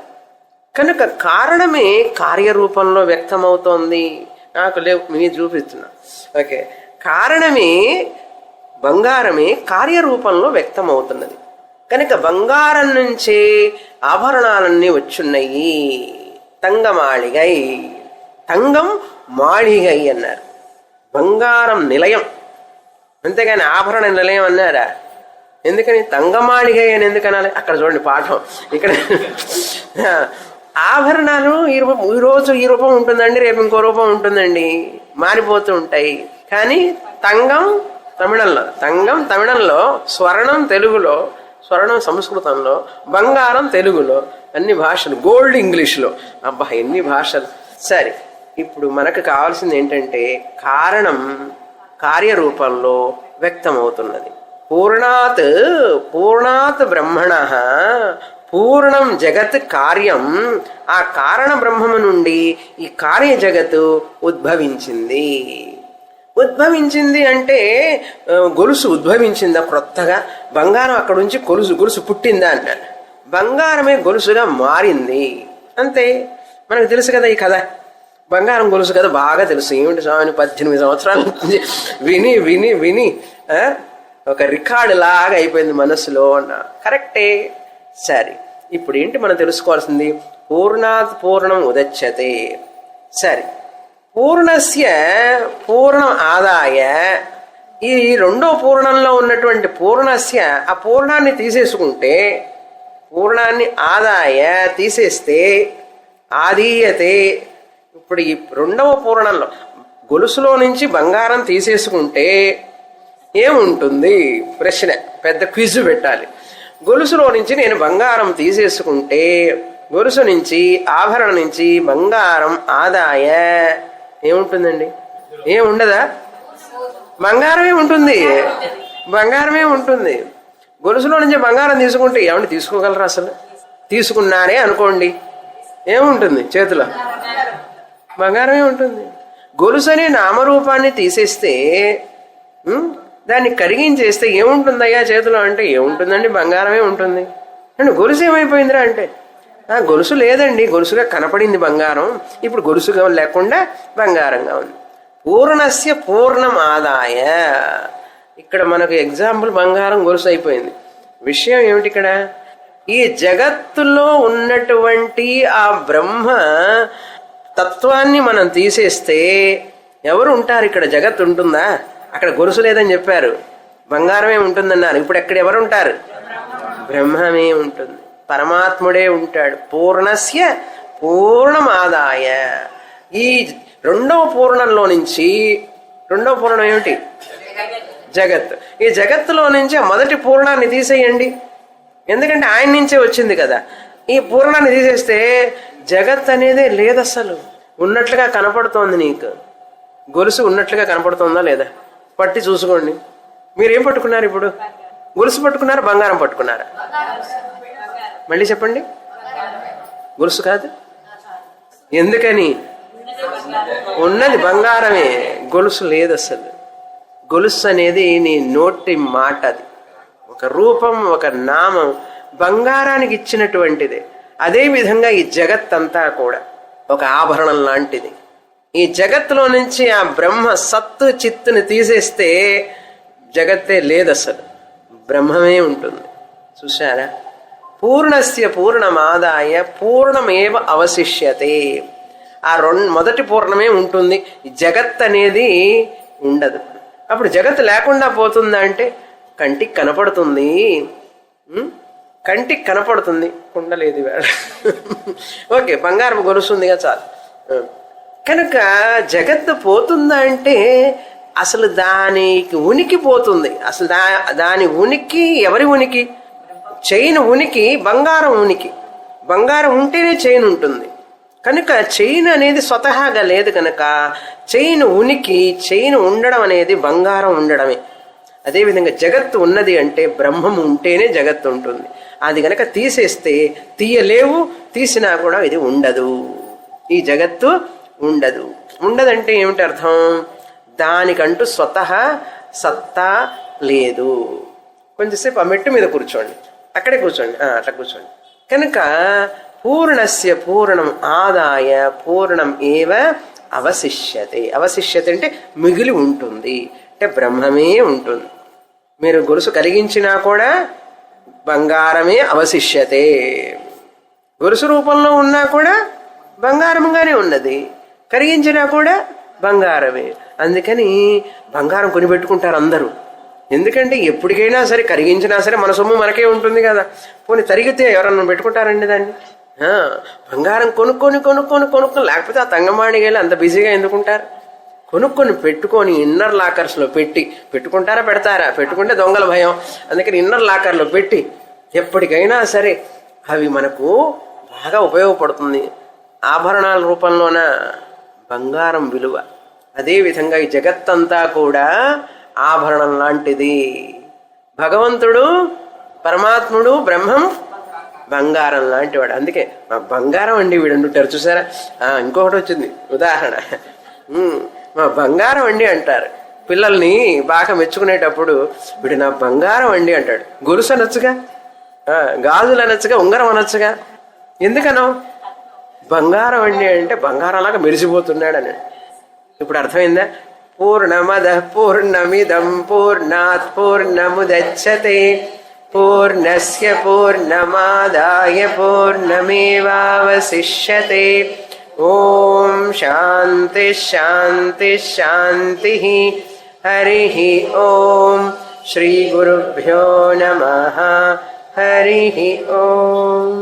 Speaker 1: కనుక కారణమే కార్యరూపంలో వ్యక్తమవుతోంది. నాకు లేవు, మీరు చూపిస్తున్నా. ఓకే, కారణమే బంగారమే కార్యరూపంలో వ్యక్తమవుతున్నది కనుక బంగారం నుంచే ఆభరణాలన్నీ వచ్చున్నాయి. తంగమాళిగై, తంగం మాళిగై అన్నారు. బంగారం నిలయం, అంతేగాని ఆభరణ నిలయం అన్నారా? ఎందుకని తంగమాళిగై అని ఎందుకనాలి? అక్కడ చూడండి పాఠం. ఇక్కడ ఆభరణాలు ఈ రోజు ఈ రూపం ఉంటుందండి, రేపు ఇంకో రూపం ఉంటుందండి, మారిపోతూ ఉంటాయి. కానీ తంగం తమిళంలో, స్వర్ణం తెలుగులో, స్వర్ణం సంస్కృతంలో, బంగారం తెలుగులో, అన్ని భాషలు, గోల్డ్ ఇంగ్లీష్లో. అబ్బా ఎన్ని భాషలు! సరే, ఇప్పుడు మనకు కావాల్సింది ఏంటంటే కారణం కార్యరూపంలో వ్యక్తమవుతున్నది. పూర్ణాత్ బ్రహ్మణ పూర్ణం జగత్ కార్యం. ఆ కారణ బ్రహ్మము నుండి ఈ కార్య జగత్తు ఉద్భవించింది. ఉద్భవించింది అంటే గొలుసు ఉద్భవించిందా క్రొత్తగా? బంగారం అక్కడ నుంచి గొలుసు పుట్టిందా అంటారు. బంగారమే గొలుసుగా మారింది అంతే. మనకు తెలుసు కదా ఈ కథ. బంగారం గొలుసు కదా బాగా తెలుసు. ఏమిటి స్వామి 18 సంవత్సరాల నుంచి విని విని విని ఒక రికార్డు లాగా అయిపోయింది మనసులో అన్న. కరెక్టే. సరే, ఇప్పుడు ఏంటి మనం తెలుసుకోవాల్సింది? పూర్ణాత్ పూర్ణం ఉదచ్యతే. సరే, పూర్ణస్య పూర్ణం ఆదాయ, ఈ రెండో పూర్ణంలో ఉన్నటువంటి పూర్ణస్య, ఆ పూర్ణాన్ని తీసేసుకుంటే, పూర్ణాన్ని ఆదాయ తీసేస్తే ఆదీయతే. ఇప్పుడు ఈ రెండవ పూర్ణంలో గొలుసులో నుంచి బంగారం తీసేసుకుంటే ఏముంటుంది? ప్రశ్న, పెద్ద క్విజ్ పెట్టాలి. గొలుసులో నుంచి నేను బంగారం తీసేసుకుంటే, గొలుసు నుంచి ఆభరణ నుంచి బంగారం ఆదాయ ఏముంటుందండి? ఏముండదా? బంగారమే ఉంటుంది. బంగారమే ఉంటుంది. గొలుసులో నుంచి బంగారం తీసుకుంటే ఏమంటే తీసుకోగలరా? అసలు తీసుకున్నారే అనుకోండి, ఏముంటుంది చేతిలో? బంగారమే ఉంటుంది. గొలుసు అనే నామరూపాన్ని తీసేస్తే, దాన్ని కరిగించేస్తే ఏముంటుందయ్యా చేతిలో అంటే ఏముంటుందండి? బంగారమే ఉంటుంది. అంటే గొలుసు ఏమైపోయిందిరా అంటే గొలుసు లేదండి, గొలుసుగా కనపడింది బంగారం, ఇప్పుడు గొలుసుగా లేకుండా బంగారంగా ఉంది. పూర్ణస్య పూర్ణం ఆదాయ. ఇక్కడ మనకు ఎగ్జాంపుల్ బంగారం గొలుసు అయిపోయింది. విషయం ఏమిటి ఇక్కడ? ఈ జగత్తులో ఉన్నటువంటి ఆ బ్రహ్మ తత్వాన్ని మనం తీసేస్తే ఎవరు ఉంటారు? ఇక్కడ జగత్తు ఉంటుందా? అక్కడ గొలుసు లేదని చెప్పారు, బంగారమే ఉంటుందన్నారు. ఇప్పుడు ఎక్కడ ఎవరు ఉంటారు? బ్రహ్మమే ఉంటుంది, పరమాత్ముడే ఉంటాడు. పూర్ణస్య పూర్ణమాదాయ. ఈ రెండవ పూర్ణంలో నుంచి, రెండవ పూర్ణం ఏమిటి? జగత్. ఈ జగత్తులో నుంచి ఆ మొదటి పూర్ణాన్ని తీసేయండి, ఎందుకంటే ఆయన నుంచే వచ్చింది కదా. ఈ పూర్ణాన్ని తీసేస్తే జగత్ అనేదే లేదు, అసలు ఉన్నట్లుగా కనపడుతోంది. నీకు గొలుసు ఉన్నట్లుగా కనపడుతోందా లేదా? పట్టి చూసుకోండి. మీరేం పట్టుకున్నారు ఇప్పుడు? గొలుసు పట్టుకున్నారా, బంగారం పట్టుకున్నారా? మళ్ళీ చెప్పండి. గొలుసు కాదు. ఎందుకని? ఉన్నది బంగారమే, గొలుసు లేదు అసలు. గొలుసు అనేది నీ నోటి మాట, అది ఒక రూపం, ఒక నామం, బంగారానికి ఇచ్చినటువంటిది. అదేవిధంగా ఈ జగత్ అంతా కూడా ఒక ఆభరణం లాంటిది. ఈ జగత్తులో నుంచి ఆ బ్రహ్మ సత్తు చిత్తుని తీసేస్తే జగత్తే లేదు, అసలు బ్రహ్మమే ఉంటుంది. చూశారా? పూర్ణస్య పూర్ణమాదాయ పూర్ణమేవ అవశిష్యతే. ఆ మొదటి పూర్ణమే ఉంటుంది, జగత్ అనేది ఉండదు. అప్పుడు జగత్ లేకుండా పోతుందా అంటే కంటికి కనపడుతుంది. కంటికి కనపడుతుంది, కుండలేదు వేళ. ఓకే, బంగారం గొలుస్తుందిగా చాలు. కనుక జగత్తు పోతుందా అంటే అసలు దానికి ఉనికి పోతుంది. అసలు దాని ఉనికి ఎవరి ఉనికి? చైన్ ఉనికి, బంగారం ఉనికి. బంగారం ఉంటేనే చైన్ ఉంటుంది. కనుక చైన్ అనేది స్వతహాగా లేదు కనుక చైన్ ఉనికి, చైన్ ఉండడం అనేది బంగారం ఉండడమే. అదేవిధంగా జగత్తు ఉన్నది అంటే బ్రహ్మం ఉంటేనే జగత్తు ఉంటుంది. అది కనుక తీసేస్తే తీయలేవు, తీసినా కూడా ఇది ఉండదు. ఈ జగత్తు ఉండదు. ఉండదంటే ఏమిటి అర్థం? దానికంటూ స్వతహా సత్తా లేదు. కొంచెంసేపు ఆ మెట్టు మీద కూర్చోండి, అక్కడే కూర్చోండి, అట్లా కూర్చోండి. కనుక పూర్ణస్య పూర్ణం ఆదాయ పూర్ణం ఏవ అవశిష్యతే. అవశిష్యతే అంటే మిగిలి ఉంటుంది. అంటే బ్రహ్మమే ఉంటుంది. మీరు గొలుసు కరిగించినా కూడా బంగారమే అవశిష్యతే. గొలుసు రూపంలో ఉన్నా కూడా బంగారంగానే ఉన్నది, కరిగించినా కూడా బంగారమే. అందుకని బంగారం కొనిపెట్టుకుంటారు అందరూ. ఎందుకంటే ఎప్పటికైనా సరే కరిగించినా సరే మన సొమ్ము మనకే ఉంటుంది కదా. పోనీ తరిగితే ఎవరన్నా పెట్టుకుంటారండి దాన్ని? బంగారం కొనుక్కొని కొనుక్కొని కొనుక్కొని, లేకపోతే ఆ తంగమాడికి వెళ్ళి అంత బిజీగా ఎందుకుంటారు? కొనుక్కొని పెట్టుకొని ఇన్నర్ లాకర్స్లో పెట్టుకుంటారా పెడతారా? పెట్టుకుంటే దొంగల భయం. అందుకని ఇన్నర్ లాకర్లో పెట్టి ఎప్పటికైనా సరే అవి మనకు బాగా ఉపయోగపడుతుంది. ఆభరణాల రూపంలోన బంగారం విలువ. అదేవిధంగా ఈ జగత్తంతా కూడా ఆభరణం లాంటిది. భగవంతుడు, పరమాత్ముడు, బ్రహ్మం బంగారం లాంటి వాడు. అందుకే మా బంగారం అండి వీడు అంటుంటారు చూసారా. ఇంకొకటి వచ్చింది ఉదాహరణ, మా బంగారం అండి అంటారు. పిల్లల్ని బాగా మెచ్చుకునేటప్పుడు వీడు నా బంగారం అండి అంటాడు. గొలుసు అనొచ్చుగా, గాజులు అనొచ్చుగా, ఉంగరం అనొచ్చుగా. ఎందుకనో బంగారం అండి అంటే బంగారంలాగా మెరిసిపోతున్నాడు అని. ఇప్పుడు అర్థమైందా? పూర్ణమద పూర్ణమిదం పూర్ణాత్ పూర్ణముదచ్యతే పూర్ణస్య పూర్ణమాదాయ పూర్ణమేవావశిష్యతే. ఓం శాంతి శాంతి శాంతి. హరి ఓం. శ్రీ గురుభ్యో నమః. హరి ఓం.